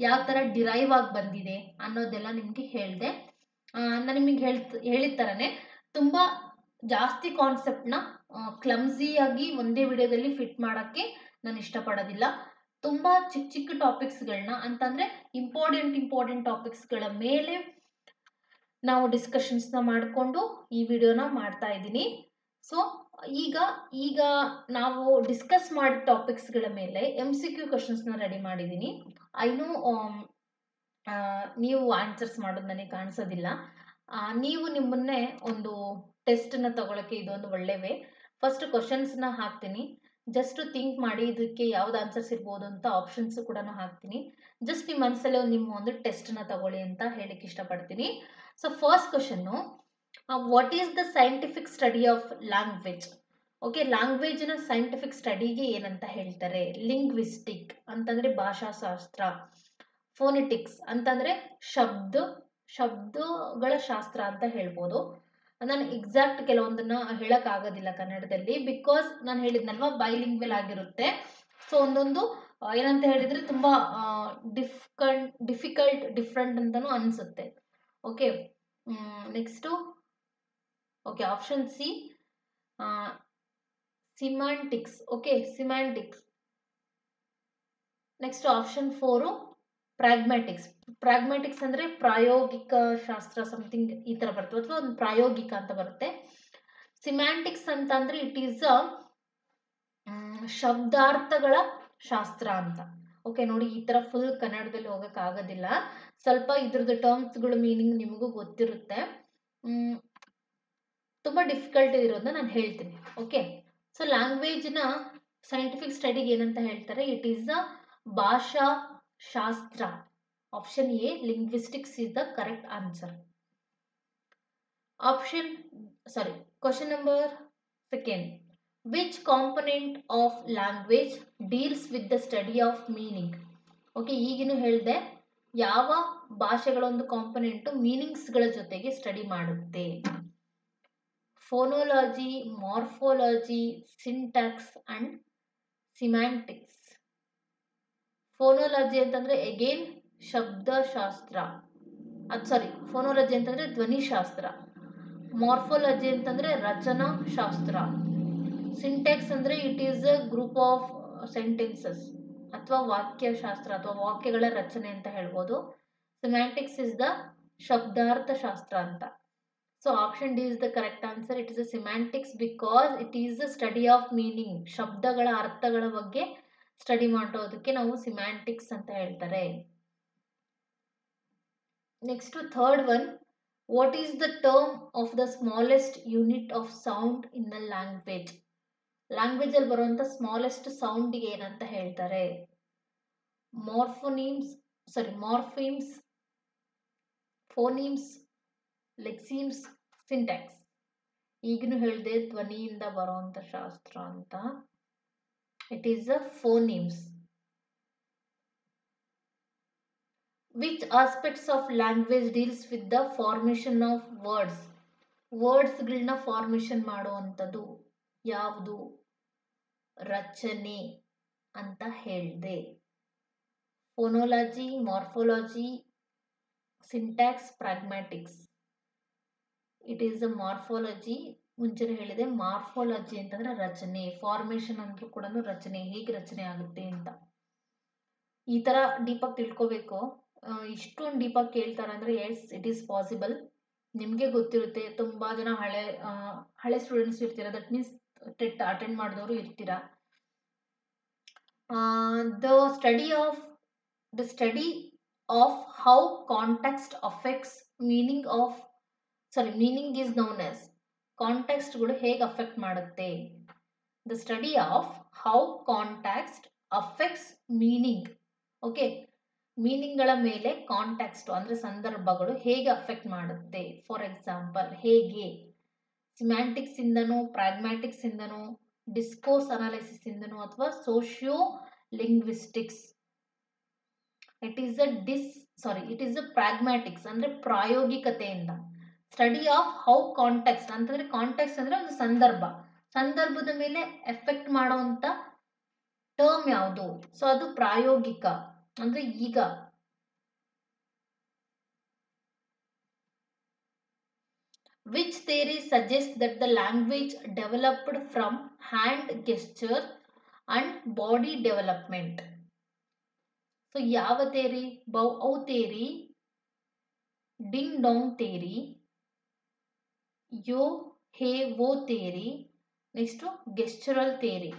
ಯಾವ ಥರ ಡಿರೈವ್ ಆಗಿ ಬಂದಿದೆ ಅನ್ನೋದೆಲ್ಲ ನಿಮಗೆ ಹೇಳಿದೆ. ನಾನು ನಿಮಗೆ ಹೇಳಿದ ಥರನೇ ತುಂಬ ಜಾಸ್ತಿ ಕಾನ್ಸೆಪ್ಟ್ನ ಕ್ಲಮ್ಸಿಯಾಗಿ ಒಂದೇ ವಿಡಿಯೋದಲ್ಲಿ ಫಿಟ್ ಮಾಡೋಕ್ಕೆ ನಾನು ಇಷ್ಟಪಡೋದಿಲ್ಲ. ತುಂಬ ಚಿಕ್ಕ ಚಿಕ್ಕ ಟಾಪಿಕ್ಸ್ಗಳನ್ನ ಅಂತಂದರೆ ಇಂಪಾರ್ಟೆಂಟ್ ಟಾಪಿಕ್ಸ್ಗಳ ಮೇಲೆ ನಾವು ಡಿಸ್ಕಷನ್ಸ್ನ ಮಾಡಿಕೊಂಡು ಈ ವಿಡಿಯೋನ ಮಾಡ್ತಾ ಇದ್ದೀನಿ. ಸೊ ಈಗ ನಾವು ಡಿಸ್ಕಸ್ ಮಾಡಿದ ಟಾಪಿಕ್ಸ್ಗಳ ಮೇಲೆ MCQ ಕ್ವಶನ್ಸ್ನ ರೆಡಿ ಮಾಡಿದ್ದೀನಿ. ಐನೋ ನೀವು ಆನ್ಸರ್ಸ್ ಮಾಡೋದು ನನಗೆ ಕಾಣಿಸೋದಿಲ್ಲ. ನೀವು ನಿಮ್ಮನ್ನೇ ಒಂದು ಟೆಸ್ಟನ್ನು ತಗೊಳ್ಳೋಕ್ಕೆ ಇದೊಂದು ಒಳ್ಳೆ ವೇ. ಫಸ್ಟ್ ಕ್ವಶನ್ಸ್ನ ಹಾಕ್ತೀನಿ, ಜಸ್ಟ್ ಥಿಂಕ್ ಮಾಡಿ ಇದಕ್ಕೆ ಯಾವ್ದು ಆನ್ಸರ್ಸ್ ಇರ್ಬೋದು ಅಂತ ಆಪ್ಷನ್ಸು ಕೂಡ ಹಾಕ್ತೀನಿ. ಜಸ್ಟ್ ನಿಮ್ಮ ಮನಸ್ಸಲ್ಲೇ ನಿಮ್ಮ ಒಂದು ಟೆಸ್ಟನ್ನ ತಗೊಳ್ಳಿ ಅಂತ ಹೇಳಕ್ಕೆ ಇಷ್ಟಪಡ್ತೀನಿ. So first question, what is the scientific study of language? Okay, ಲ್ಯಾಂಗ್ವೇಜ್ನ ಸೈಂಟಿಫಿಕ್ ಸ್ಟಡಿಗೆ ಏನಂತ ಹೇಳ್ತಾರೆ? ಲಿಂಗ್ವಿಸ್ಟಿಕ್ ಅಂತಂದರೆ ಭಾಷಾಶಾಸ್ತ್ರ, ಫೋನೆಟಿಕ್ಸ್ ಅಂತಂದರೆ ಶಬ್ದಗಳ ಶಾಸ್ತ್ರ ಅಂತ ಹೇಳ್ಬೋದು. ನಾನು ಎಕ್ಸಾಕ್ಟ್ ಕೆಲವೊಂದನ್ನ ಹೇಳೋಕ್ಕಾಗೋದಿಲ್ಲ ಕನ್ನಡದಲ್ಲಿ, ಬಿಕಾಸ್ ನಾನು ಹೇಳಿದ್ನಲ್ವ ಬೈಲಿಂಗ್ವೆಲ್ ಆಗಿರುತ್ತೆ. ಸೊ ಒಂದೊಂದು ಏನಂತ ಹೇಳಿದರೆ ತುಂಬ ಡಿಫ್ರೆಂಟ್ ಅಂತಲೂ ಅನಿಸುತ್ತೆ. Okay, next okay option C ಸಿಮ್ಯಾಂಟಿಕ್ಸ್. Okay, ಸಿಮ್ಯಾಂಟಿಕ್ಸ್. Next option 4 ಪ್ರಾಗ್ಮ್ಯಾಟಿಕ್ಸ್ ಅಂದರೆ ಪ್ರಾಯೋಗಿಕ ಶಾಸ್ತ್ರ, ಸಮಥಿಂಗ್ ಈ ಥರ ಬರ್ತದೆ, ಅಥವಾ ಒಂದು ಪ್ರಾಯೋಗಿಕ ಅಂತ ಬರುತ್ತೆ. ಸಿಮ್ಯಾಂಟಿಕ್ಸ್ ಅಂತಂದರೆ ಇಟ್ ಈಸ್ ಶಬ್ದಾರ್ಥಗಳ ಶಾಸ್ತ್ರ ಅಂತ. ಓಕೆ ನೋಡಿ, ಈ ಥರ ಫುಲ್ ಕನ್ನಡದಲ್ಲಿ ಹೋಗೋಕ್ಕಾಗೋದಿಲ್ಲ, ಸ್ವಲ್ಪ ಇದ್ರದ್ದು ಟರ್ಮ್ಸ್ಗಳ ಮೀನಿಂಗ್ ನಿಮಗೂ ಗೊತ್ತಿರುತ್ತೆ. ತುಂಬ ಡಿಫಿಕಲ್ಟ್ ಇರೋದನ್ನ ನಾನು ಹೇಳ್ತೀನಿ. ಓಕೆ, ಸೊ ಲ್ಯಾಂಗ್ವೇಜ್ನ ಸೈಂಟಿಫಿಕ್ ಸ್ಟಡಿಗೆ ಏನಂತ ಹೇಳ್ತಾರೆ? ಇಟ್ ಈಸ್ ಅ ಭಾಷಾ ಶಾಸ್ತ್ರ. Option A, linguistics is the correct answer. Question number 2. Which component of language deals with the study of meaning? Okay, ಈಗಿನೂ ಹೇಳಿದೆ, ಯಾವ ಭಾಷೆಗಳ ಒಂದು ಕಾಂಪೊನೆಂಟು ಮೀನಿಂಗ್ಸ್ಗಳ ಜೊತೆಗೆ ಸ್ಟಡಿ ಮಾಡುತ್ತೆ? ಫೋನೋಲಜಿ, ಮಾರ್ಫೋಲಜಿ, ಸಿಂಟ್ಯಾಕ್ಸ್ ಅಂಡ್ ಸಿಮ್ಯಾಂಟಿಕ್ಸ್. ಫೋನೋಲಜಿ ಅಂತಂದರೆ ಅಗೇನ್ ಶಬ್ದಶಾಸ್ತ್ರ, ಫೋನೋಲಜಿ ಅಂತಂದರೆ ಧ್ವನಿಶಾಸ್ತ್ರ. ಮಾರ್ಫೋಲಜಿ ಅಂತಂದರೆ ರಚನಾ ಶಾಸ್ತ್ರ. ಸಿಂಟ್ಯಾಕ್ಸ್ ಅಂದರೆ it is a group of sentences ಅಥವಾ ವಾಕ್ಯಶಾಸ್ತ್ರ ಅಥವಾ ವಾಕ್ಯಗಳ ರಚನೆ ಅಂತ ಹೇಳ್ಬೋದು. ಸಿಮ್ಯಾಂಟಿಕ್ಸ್ ಇಸ್ ದ ಶಬ್ದಾರ್ಥ ಶಾಸ್ತ್ರ ಅಂತ. So option D is the correct answer. It is a semantics because it is the study of meaning. ಶಬ್ದಗಳ ಅರ್ಥಗಳ ಬಗ್ಗೆ ಸ್ಟಡಿ ಮಾಡೋದಕ್ಕೆ ನಾವು ಸಿಮ್ಯಾಂಟಿಕ್ಸ್ ಅಂತ ಹೇಳ್ತಾರೆ. Next third one, what is the term of the smallest unit of sound in the language? ಲ್ಯಾಂಗ್ವೇಜಲ್ಲಿ ಬರುವಂಥ smallest ಸೌಂಡಿಗೆ ಏನಂತ ಹೇಳ್ತಾರೆ? Morphemes, phonemes, lexemes, syntax. ಈಗಲೂ ಹೇಳಿದೆ ಧ್ವನಿಯಿಂದ ಬರುವಂಥ ಶಾಸ್ತ್ರ ಅಂತ. It is a phonemes. Which aspects of language deals with the formation of words? ವರ್ಡ್ಸ್ಗಳನ್ನ ಫಾರ್ಮೇಷನ್ ಮಾಡುವಂಥದ್ದು ಯಾವುದು? ರಚನೆ ಅಂತ ಹೇಳಿದೆ. Phonology, morphology, syntax, pragmatics. It is a morphology. ಮುಂಚೆನೇ ಹೇಳಿದೆ, ಮಾರ್ಫೋಲಜಿ ಅಂತಂದರೆ ರಚನೆ, ಫಾರ್ಮೇಷನ್ ಅಂದ್ರೂ ಕೂಡ ರಚನೆ, ಹೇಗೆ ರಚನೆ ಆಗುತ್ತೆ ಅಂತ. ಈ ಥರ ಡೀಪಾಗಿ ತಿಳ್ಕೋಬೇಕು. ಇಷ್ಟೊಂದು ಡೀಪಾಗಿ ಕೇಳ್ತಾರೆ ಅಂದರೆ ಎಸ್, ಇಟ್ ಈಸ್ ಪಾಸಿಬಲ್. ನಿಮಗೆ ಗೊತ್ತಿರುತ್ತೆ, ತುಂಬ ಜನ ಹಳೆ ಸ್ಟೂಡೆಂಟ್ಸ್ ಇರ್ತೀರ, ದಟ್ ಮೀನ್ಸ್ ಟೆಟ್ ಅಟೆಂಡ್ ಮಾಡಿದವರು ಇರ್ತೀರ. The study of how context affects meaning is known as. ಕಾಂಟೆಕ್ಸ್ಟ್ಗಳು ಹೇಗೆ ಅಫೆಕ್ಟ್ ಮಾಡುತ್ತೆ? The study of how context affects meaning. Okay, ಮೀನಿಂಗ್ಗಳ ಮೇಲೆ ಕಾಂಟೆಕ್ಸ್ಟ್ ಅಂದರೆ ಸಂದರ್ಭಗಳು ಹೇಗೆ ಅಫೆಕ್ಟ್ ಮಾಡುತ್ತೆ. ಫಾರ್ ಎಕ್ಸಾಂಪಲ್, ಹೇಗೆ? ಸಿಮ್ಯಾಂಟಿಕ್ಸ್ ಇಂದನೋ, ಪ್ರಾಗ್ಮ್ಯಾಟಿಕ್ಸ್ ಇಂದನೋ, ಡಿಸ್ಕೋರ್ಸ್ ಅನಾಲಿಸಿಸ್ ಇಂದನೋ, ಅಥವಾ sociolinguistics. It is a pragmatics ಅಂದರೆ ಪ್ರಾಯೋಗಿಕತೆಯಿಂದ. ಸ್ಟಡಿ ಆಫ್ ಹೌ ಕಾಂಟೆಕ್ಸ್ಟ್ ಅಂತಂದರೆ, ಕಾಂಟೆಕ್ಸ್ಟ್ ಅಂದರೆ ಒಂದು ಸಂದರ್ಭ, ಸಂದರ್ಭದ ಮೇಲೆ ಎಫೆಕ್ಟ್ ಮಾಡುವಂತ ಟರ್ಮ್ ಯಾವುದು? ಸೊ ಅದು ಪ್ರಾಯೋಗಿಕ ಅಂದ್ರೆ ಈಗ. Which theory suggests that the language developed from hand gesture and body development? So ಯಾವ theory? Bow theory, ding dong theory, yo he wo theory, next gestural theory.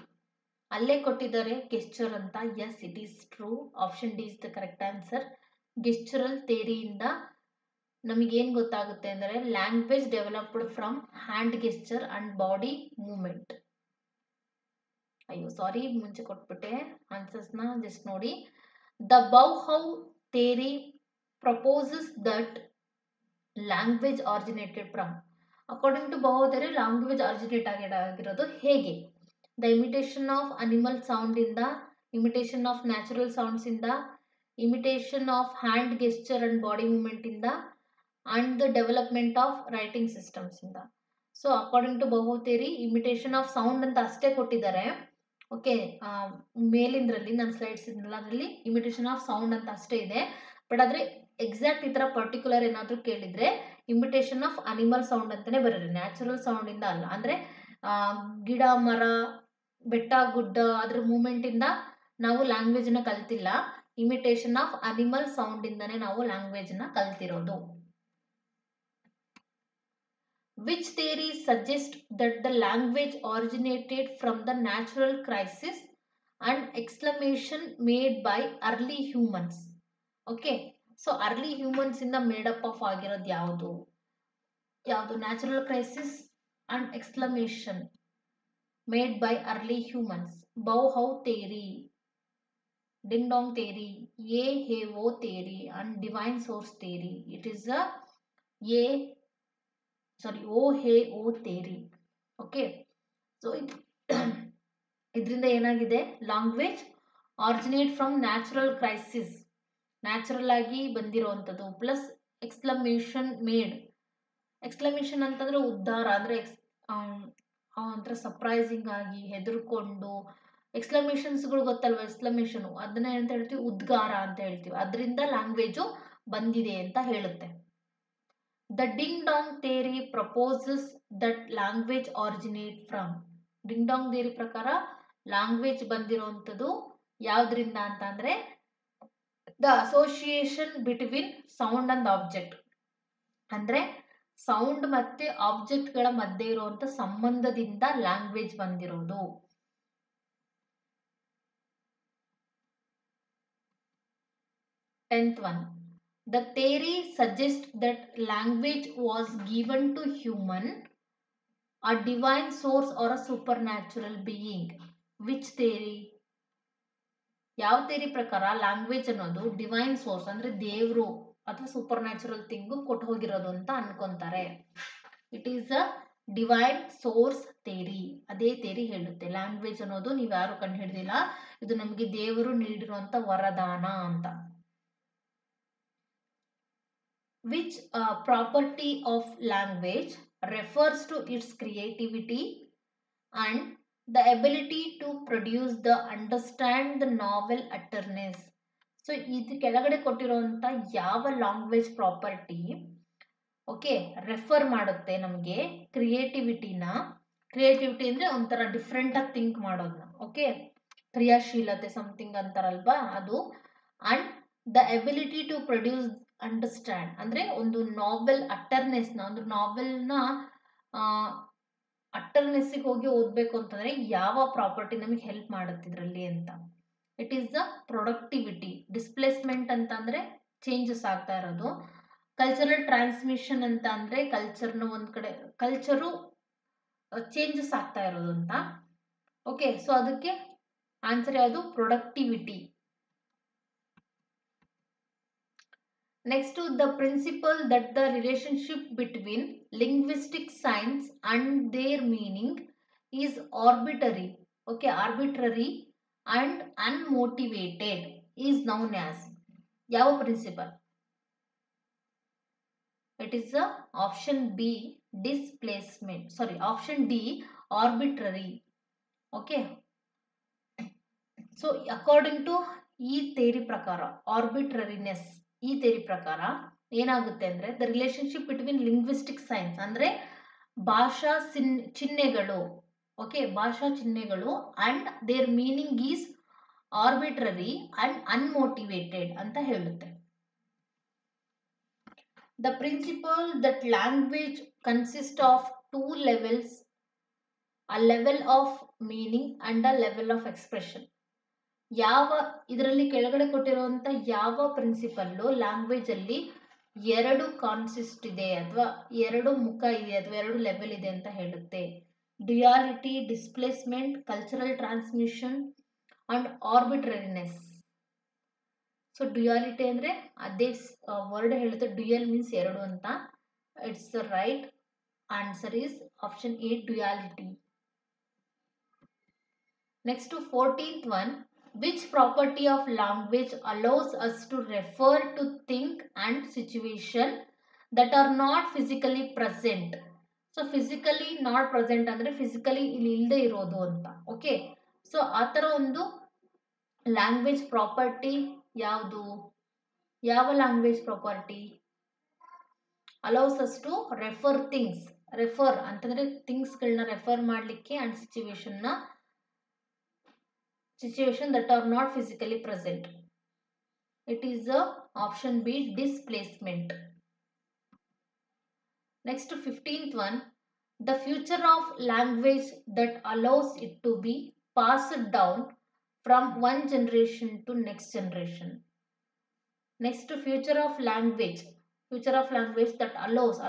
ಅಲ್ಲೇ ಕೊಟ್ಟಿದ್ದಾರೆ ಗೆಸ್ಚರ್ ಅಂತ. Yes, it is true. Option D is the correct answer. ಗೆಸ್ಚರಲ್ ಥಿಯರಿಯಿಂದ ನಮಗೇನು ಗೊತ್ತಾಗುತ್ತೆ ಅಂದರೆ language developed from hand gesture and body movement. ಅಯ್ಯೋ sorry, ಮುಂಚೆ ಕೊಟ್ಬಿಟ್ಟೆ ಆನ್ಸರ್ಸ್ನ, ಜಸ್ಟ್ ನೋಡಿ. The bow wow theory proposes that language originated from. According to bow wow theory language originate ಆಗಿರೋದು ಹೇಗೆ? The imitation of animal sound ಇಂದ, imitation of natural sounds ಇಂದ, imitation of hand gesture and body movement ಇಂದ, and the development of writing systems ಇಂದ. So according to Boho theory, imitation of sound ಅಂತ ಅಷ್ಟೇ ಕೊಟ್ಟಿದ್ದಾರೆ. Okay, ಮೇಲಿಂದ್ರಲ್ಲಿ ನಾನು slides ಇದನ್ನೆಲ್ಲ ಅದರಲ್ಲಿ ಇಮಿಟೇಷನ್ ಆಫ್ ಸೌಂಡ್ ಅಂತ ಅಷ್ಟೇ ಇದೆ. ಬಟ್ ಆದರೆ ಎಕ್ಸಾಕ್ಟ್ ಈ ಥರ ಪರ್ಟಿಕ್ಯುಲರ್ ಏನಾದರೂ ಕೇಳಿದರೆ ಇಮಿಟೇಷನ್ ಆಫ್ ಅನಿಮಲ್ ಸೌಂಡ್ ಅಂತಲೇ ಬರೋದು, ನ್ಯಾಚುರಲ್ ಸೌಂಡಿಂದ ಅಲ್ಲ. ಅಂದರೆ ಗಿಡ ಮರ ಬೆಟ್ಟ ಗುಡ್ಡ ಅದ್ರ ಮೂಮೆಂಟ್ ಇಂದ ನಾವು ಲ್ಯಾಂಗ್ವೇಜ್ ನ ಕಲ್ತಿಲ್ಲ. ಇಮಿಟೇಷನ್ ಆಫ್ ಅನಿಮಲ್ ಸೌಂಡ್ ಇಂದಾನೆ ನಾವು ಲ್ಯಾಂಗ್ವೇಜ್ ನ ಕಲ್ತಿರೋದು. Which theory suggest that the language originated from the natural crisis and exclamation made by early humans? Okay, so early humans ಇಂದ ಮೇಡಪ್ ಆಫ್ ಆಗಿರೋದು ಯಾವುದು? Natural crisis and exclamation made by early humans. Bauhau theory, ding dong theory, ye he wo theory, and divine source theory. It is a o he o theory. Okay, so ಇದರಿಂದ ಏನಾಗಿದೆ? Language originate from natural crisis, natural ಆಗಿ ಬಂದಿರೋವಂಥದ್ದು, plus exclamation made. Exclamation ಅಂತಂದ್ರೆ ಉದ್ಧಾರ, ಅಂದ್ರೆ ಒಂಥರ surprising ಆಗಿ ಹೆದರ್ಕೊಂಡು. ಎಕ್ಸ್ಕ್ಲಮೇಷನ್ಸ್ಗಳು ಗೊತ್ತಲ್ವ? ಎಕ್ಸ್ಕ್ಲಮೇಷನು ಅದನ್ನ ಏನಂತ ಹೇಳ್ತೀವಿ? ಉದ್ಗಾರ ಅಂತ ಹೇಳ್ತೀವಿ. ಅದರಿಂದ ಲ್ಯಾಂಗ್ವೇಜು ಬಂದಿದೆ ಅಂತ ಹೇಳುತ್ತೆ. The ding Dang theory proposes that language originate from. Ding Dang theory ಪ್ರಕಾರ ಲ್ಯಾಂಗ್ವೇಜ್ ಬಂದಿರೋವಂಥದ್ದು ಯಾವ್ದ್ರಿಂದ ಅಂತ ಅಂದ್ರೆ the association between sound and object. ಅಂದ್ರೆ ಸೌಂಡ್ ಮತ್ತೆ ಆಬ್ಜೆಕ್ಟ್ ಗಳ ಮಧ್ಯೆ ಇರುವಂತ ಸಂಬಂಧದಿಂದ ಲ್ಯಾಂಗ್ವೇಜ್ ಬಂದಿರೋದು. 10th one. The theory suggests that language was given to human, a divine source or a supernatural being. Which theory? ಯಾವ ಥಿಯರಿ ಪ್ರಕಾರ ಲ್ಯಾಂಗ್ವೇಜ್ ಅನ್ನೋದು ಡಿವೈನ್ ಸೋರ್ಸ್ ಅಂದ್ರೆ ದೇವರು ಅಥವಾ ಸೂಪರ್ ನ್ಯಾಚುರಲ್ ಥಿಂಗ್ ಕೊಟ್ಟು ಹೋಗಿರೋದು ಅಂತ ಅನ್ಕೊಂತಾರೆ. It is a divine source theory. ಅದೇ ಥಿಯರಿ ಹೇಳುತ್ತೆ ಲ್ಯಾಂಗ್ವೇಜ್ ಅನ್ನೋದು ನೀವು ಯಾರು ಕಂಡು ಹಿಡಿದಿಲ್ಲ, ಇದು ನಮಗೆ ದೇವರು ನೀಡಿರುವಂತ ವರದಾನ ಅಂತ. Which property of language refers to its creativity and the ability to produce the understand the novel utterance? So ಇದು ಕೆಳಗಡೆ ಕೊಟ್ಟಿರುವಂತ ಯಾವ ಲ್ಯಾಂಗ್ವೇಜ್ ಪ್ರಾಪರ್ಟಿ ಓಕೆ ರೆಫರ್ ಮಾಡುತ್ತೆ ನಮಗೆ ಕ್ರಿಯೇಟಿವಿಟಿನ? ಕ್ರಿಯೇಟಿವಿಟಿ ಅಂದ್ರೆ ಒಂಥರ ಡಿಫ್ರೆಂಟ್ ಆಗಿ ಥಿಂಕ್ ಮಾಡೋದನ್ನ, ಓಕೆ, ಕ್ರಿಯಾಶೀಲತೆ ಸಮಥಿಂಗ್ ಅಂತಾರಲ್ವಾ ಅದು. And the ability to produce understand ಅಂದ್ರೆ ಒಂದು ನಾವೆಲ್ ಅಟರ್ನೆಸ್ ನ, ಒಂದು ನಾವೆಲ್ನ ಅಟರ್ನೆಸ್ಸಿಗೆ ಹೋಗಿ ಓದ್ಬೇಕು ಅಂತಂದ್ರೆ ಯಾವ ಪ್ರಾಪರ್ಟಿ ನಮಗೆ ಹೆಲ್ಪ್ ಮಾಡುತ್ತೆ ಇದರಲ್ಲಿ ಅಂತ. It is the productivity. Displacement ಅಂತ ಅಂದ್ರೆ ಚೇಂಜಸ್ ಆಗ್ತಾ ಇರೋದು. ಕಲ್ಚರಲ್ ಟ್ರಾನ್ಸ್ಮಿಷನ್ ಅಂತ ಅಂದ್ರೆ ಕಲ್ಚರ್ನ ಒಂದ್ ಕಡೆ ಕಲ್ಚರು ಚೇಂಜಸ್ ಆಗ್ತಾ ಇರೋದು ಅಂತ. ಓಕೆ, ಸೊ ಅದಕ್ಕೆ ಆನ್ಸರ್ ಯಾವುದು? Productivity. Next to the principle that the relationship between linguistic signs and their meaning is arbitrary, okay, arbitrary and unmotivated is known as ಯಾವ principle? It is the option B, displacement. Sorry, option D, arbitrary. Okay, so according to ಈ theory ಪ್ರಕಾರ, arbitrariness ಈ theory ಪ್ರಕಾರ ಏನಾಗುತ್ತೆ ಅಂದರೆ the relationship between linguistic signs ಅಂದರೆ ಭಾಷಾ ಚಿಹ್ನೆಗಳು, ಓಕೆ, ಭಾಷಾ ಚಿಹ್ನೆಗಳು and their meaning is arbitrary and unmotivated ಅಂತ ಹೇಳುತ್ತೆ. The principle that language consists of two levels, a level of meaning and a level of expression. ಯಾವ ಇದರಲ್ಲಿ ಕೆಳಗಡೆ ಕೊಟ್ಟಿರುವಂಥ ಯಾವ ಪ್ರಿನ್ಸಿಪಲ್ಲು ಲ್ಯಾಂಗ್ವೇಜ್ ಅಲ್ಲಿ ಎರಡು ಕಾನ್ಸಿಸ್ಟ್ ಇದೆ ಅಥವಾ ಎರಡು ಮುಖ ಇದೆ ಅಥವಾ ಎರಡು ಲೆವೆಲ್ ಇದೆ ಅಂತ ಹೇಳುತ್ತೆ. Duality, displacement, cultural transmission and arbitrariness. So duality ಅಂದರೆ ಅದೇ ವರ್ಡ್ ಹೇಳುತ್ತೆ, ಡ್ಯುಯಲ್ ಮೀನ್ಸ್ ಎರಡು ಅಂತ. It's the right answer is option A, duality. Next 14th one, which property of language allows us to refer to thing and situation that are not physically present. So physically not present ಅಂದರೆ physically ಇಲ್ಲಿ ಇಲ್ಲದೆ ಇರೋದು ಅಂತ. Okay, so ಆ ಥರ ಒಂದು language property ಯಾವುದು? ಯಾವ language property allows us to refer things? Refer ಅಂತಂದರೆ ಥಿಂಗ್ಸ್ಗಳನ್ನ ರೆಫರ್ ಮಾಡಲಿಕ್ಕೆ and situation that are not physically present. It is the option B, displacement. Next 15th one, the future of language that allows it to be passed down from one generation to next generation. Next, future of language that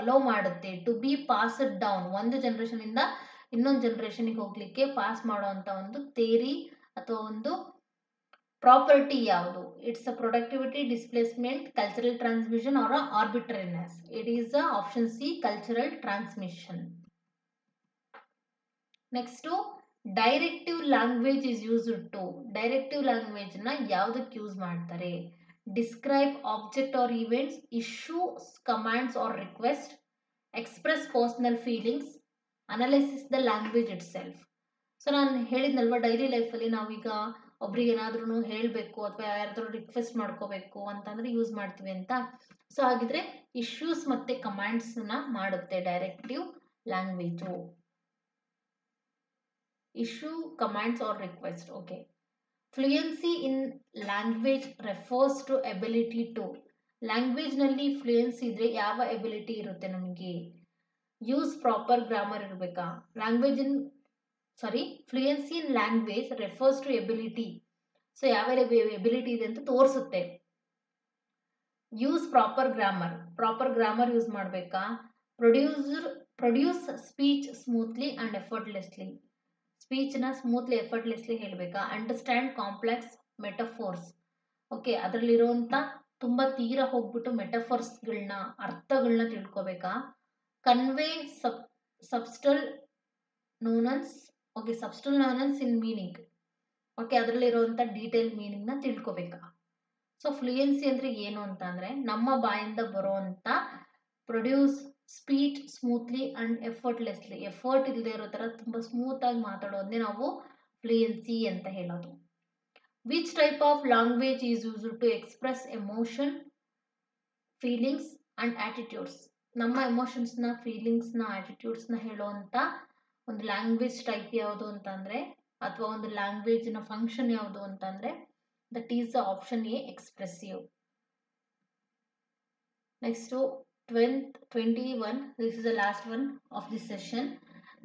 allow ಮಾಡುತ್ತೆ to be passed down, ಒಂದು generation ಇಂದ ಇನ್ನೊಂದು ಜನರೇಷನ್ಗೆ ಹೋಗ್ಲಿಕ್ಕೆ pass ಮಾಡುವಂತ ಒಂದು theory ಅಥವಾ ಒಂದು property ಯಾವುದು? It's a productivity, displacement, cultural transmission or arbitrariness. It is option C, cultural transmission. Next, directive language is used to. Directive language ನ ಯಾವುದಕ್ಕೆ ಯೂಸ್ ಮಾಡ್ತಾರೆ? Describe object or events, issue commands or request, express personal feelings, analysis the language itself. So ನಾನು ಹೇಳಿದ್ನಲ್ವ, daily ಲೈಫಲ್ಲಿ ನಾವೀಗ ಒಬ್ರಿಗೆ ಏನಾದ್ರೂ ಹೇಳಬೇಕು ಅಥವಾ ಯಾರಾದ್ರೂ ರಿಕ್ವೆಸ್ಟ್ ಮಾಡ್ಕೋಬೇಕು ಅಂತಂದ್ರೆ ಯೂಸ್ ಮಾಡ್ತೀವಿ ಅಂತ. ಸೊ ಹಾಗಿದ್ರೆ ಇಶ್ಯೂಸ್ ಮತ್ತೆ ಕಮಾಂಡ್ಸ್ನ ಮಾಡುತ್ತೆ directive language. Issue, commands or request. Okay, fluency in language refers to ability to. ಲ್ಯಾಂಗ್ವೇಜ್ನಲ್ಲಿ ಫ್ಲೂಯೆನ್ಸಿ ಇದ್ರೆ ಯಾವ ಎಬಿಲಿಟಿ ಇರುತ್ತೆ ನಮಗೆ? ಯೂಸ್ ಪ್ರಾಪರ್ ಗ್ರಾಮರ್ ಇರಬೇಕಾ? Fluency in language refers to ability. So ಯಾವ ಎಬಿಲಿಟಿ ಇದೆ ಅಂತ ತೋರಿಸುತ್ತೆ. ಯೂಸ್ ಪ್ರಾಪರ್ ಗ್ರಾಮರ್ ಯೂಸ್ ಮಾಡಬೇಕಾ? Produce speech smoothly and effortlessly. ಸ್ಪೀಚ್ನ ಸ್ಮೂತ್ಲಿ ಎಫರ್ಟ್ಲೆಸ್ಲಿ ಹೇಳಬೇಕಾ? Understand complex metaphors. ಓಕೆ, ಅದರಲ್ಲಿರುವಂಥ ತುಂಬ ತೀರ ಹೋಗ್ಬಿಟ್ಟು ಮೆಟಫೋರ್ಸ್ಗಳನ್ನ, ಅರ್ಥಗಳನ್ನ ತಿಳ್ಕೊಬೇಕಾ? Convey subtle nuances. Okay, ಸಬ್ಸ್ಟಲ್ nuances in meaning. Okay, ಅದರಲ್ಲಿರುವಂಥ ಡೀಟೇಲ್ ಮೀನಿಂಗ್ನ ತಿಳ್ಕೊಬೇಕಾ? ಸೊ ಫ್ಲೂಯೆನ್ಸಿ ಅಂದರೆ ಏನು ಅಂತ ಅಂದರೆ ನಮ್ಮ ಬಾಯಿಂದ ಬರುವಂಥ produce speech smoothly and effortlessly. Effort ಇಲ್ಲದೆ ಇರೋ ಥರ ತುಂಬ ಸ್ಮೂತಾಗಿ ಮಾತಾಡೋದನ್ನೇ ನಾವು ಫ್ಲೂಯೆನ್ಸಿ ಅಂತ ಹೇಳೋದು. Which type of language is used to express emotion, feelings and attitudes. ನಮ್ಮ ಎಮೋಷನ್ಸ್ನ, ಫೀಲಿಂಗ್ಸ್ನ, ಆಟಿಟ್ಯೂಡ್ಸ್ನ ಹೇಳುವಂಥ ಒಂದು ಲ್ಯಾಂಗ್ವೇಜ್ ಟೈಪ್ ಯಾವುದು ಅಂತಂದರೆ, ಅಥವಾ ಒಂದು ಲ್ಯಾಂಗ್ವೇಜ್ನ ಫಂಕ್ಷನ್ ಯಾವುದು ಅಂತಂದರೆ, that is the option A, expressive. Next 21, this is the last one of this session.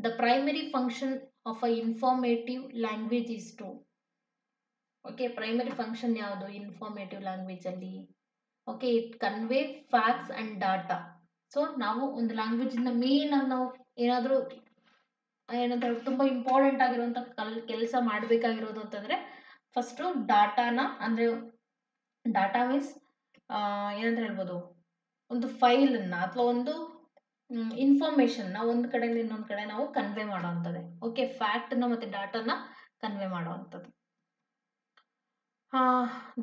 The primary function of a informative language is to. Okay, primary function ಯಾವುದು informative language ಅಲ್ಲಿ? Okay, it convey facts and data. So ನಾವು ಒಂದು language ಇಂದ main ಆಗಿ ನಾವು ಏನಾದರೂ ತುಂಬ important ಆಗಿರುವಂಥ ಕೆಲಸ ಮಾಡಬೇಕಾಗಿರೋದು ಅಂತಂದರೆ ಫಸ್ಟು ಡಾಟಾನ, ಅಂದರೆ ಡಾಟಾ ಮೀನ್ಸ್ ಏನಂತ ಹೇಳ್ಬೋದು, ಒಂದು ಫೈಲನ್ನು ಅಥವಾ ಒಂದು ಇನ್ಫಾರ್ಮೇಷನ್ನ ಒಂದು ಕಡೆಯಿಂದ ಇನ್ನೊಂದು ಕಡೆ ನಾವು ಕನ್ವೆ ಮಾಡೋವಂಥದ್ದು. ಓಕೆ, ಫ್ಯಾಕ್ಟನ್ನ ಮತ್ತು ಡಾಟಾನ ಕನ್ವೆ ಮಾಡೋವಂಥದ್ದು.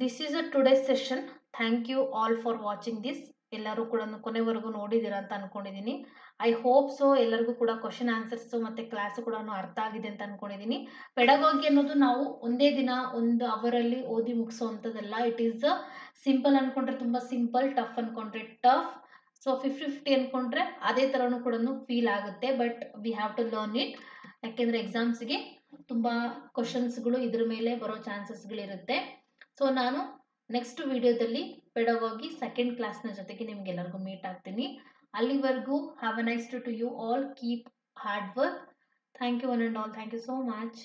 This is a today's session. Thank you all for watching this. ಎಲ್ಲರೂ ಕೂಡ ಕೊನೆವರೆಗೂ ನೋಡಿದ್ದೀರಾ ಅಂತ ಅನ್ಕೊಂಡಿದ್ದೀನಿ. ಐ ಹೋಪ್ ಸೊ ಎಲ್ಲರಿಗೂ ಕೂಡ ಕ್ವಶನ್ ಆನ್ಸರ್ಸು ಮತ್ತು ಕ್ಲಾಸು ಕೂಡ ಅರ್ಥ ಆಗಿದೆ ಅಂತ ಅನ್ಕೊಂಡಿದ್ದೀನಿ. ಪೆಡಗಾಗಿ ಅನ್ನೋದು ನಾವು ಒಂದೇ ದಿನ 1 ಅವರಲ್ಲಿ ಓದಿ ಮುಗಿಸೋವಂಥದ್ದಲ್ಲ. ಇಟ್ ಈಸ್ ಸಿಂಪಲ್ ಅಂದ್ಕೊಂಡ್ರೆ ತುಂಬ ಸಿಂಪಲ್, ಟಫ್ ಅಂದ್ಕೊಂಡ್ರೆ ಟಫ್. ಸೊ 50-50 ಅಂದ್ಕೊಂಡ್ರೆ ಅದೇ ಥರನೂ ಕೂಡ ಫೀಲ್ ಆಗುತ್ತೆ. But we have to learn it. ಯಾಕೆಂದರೆ ಎಕ್ಸಾಮ್ಸ್ಗೆ ತುಂಬ ಕ್ವಶನ್ಸ್ಗಳು ಇದ್ರ ಮೇಲೆ ಬರೋ ಚಾನ್ಸಸ್ಗಳಿರುತ್ತೆ. ಸೊ ನಾನು ನೆಕ್ಸ್ಟ್ ವಿಡಿಯೋದಲ್ಲಿ ಪೆಡಗಾಗಿ ಸೆಕೆಂಡ್ ಕ್ಲಾಸ್ನ ಜೊತೆಗೆ ನಿಮ್ಗೆಲ್ಲರಿಗೂ ಮೀಟ್ ಆಗ್ತೀನಿ. ಅಲ್ಲಿವರೆಗೂ have a nice day to you all. Keep hard work. Thank you one and all. Thank you so much.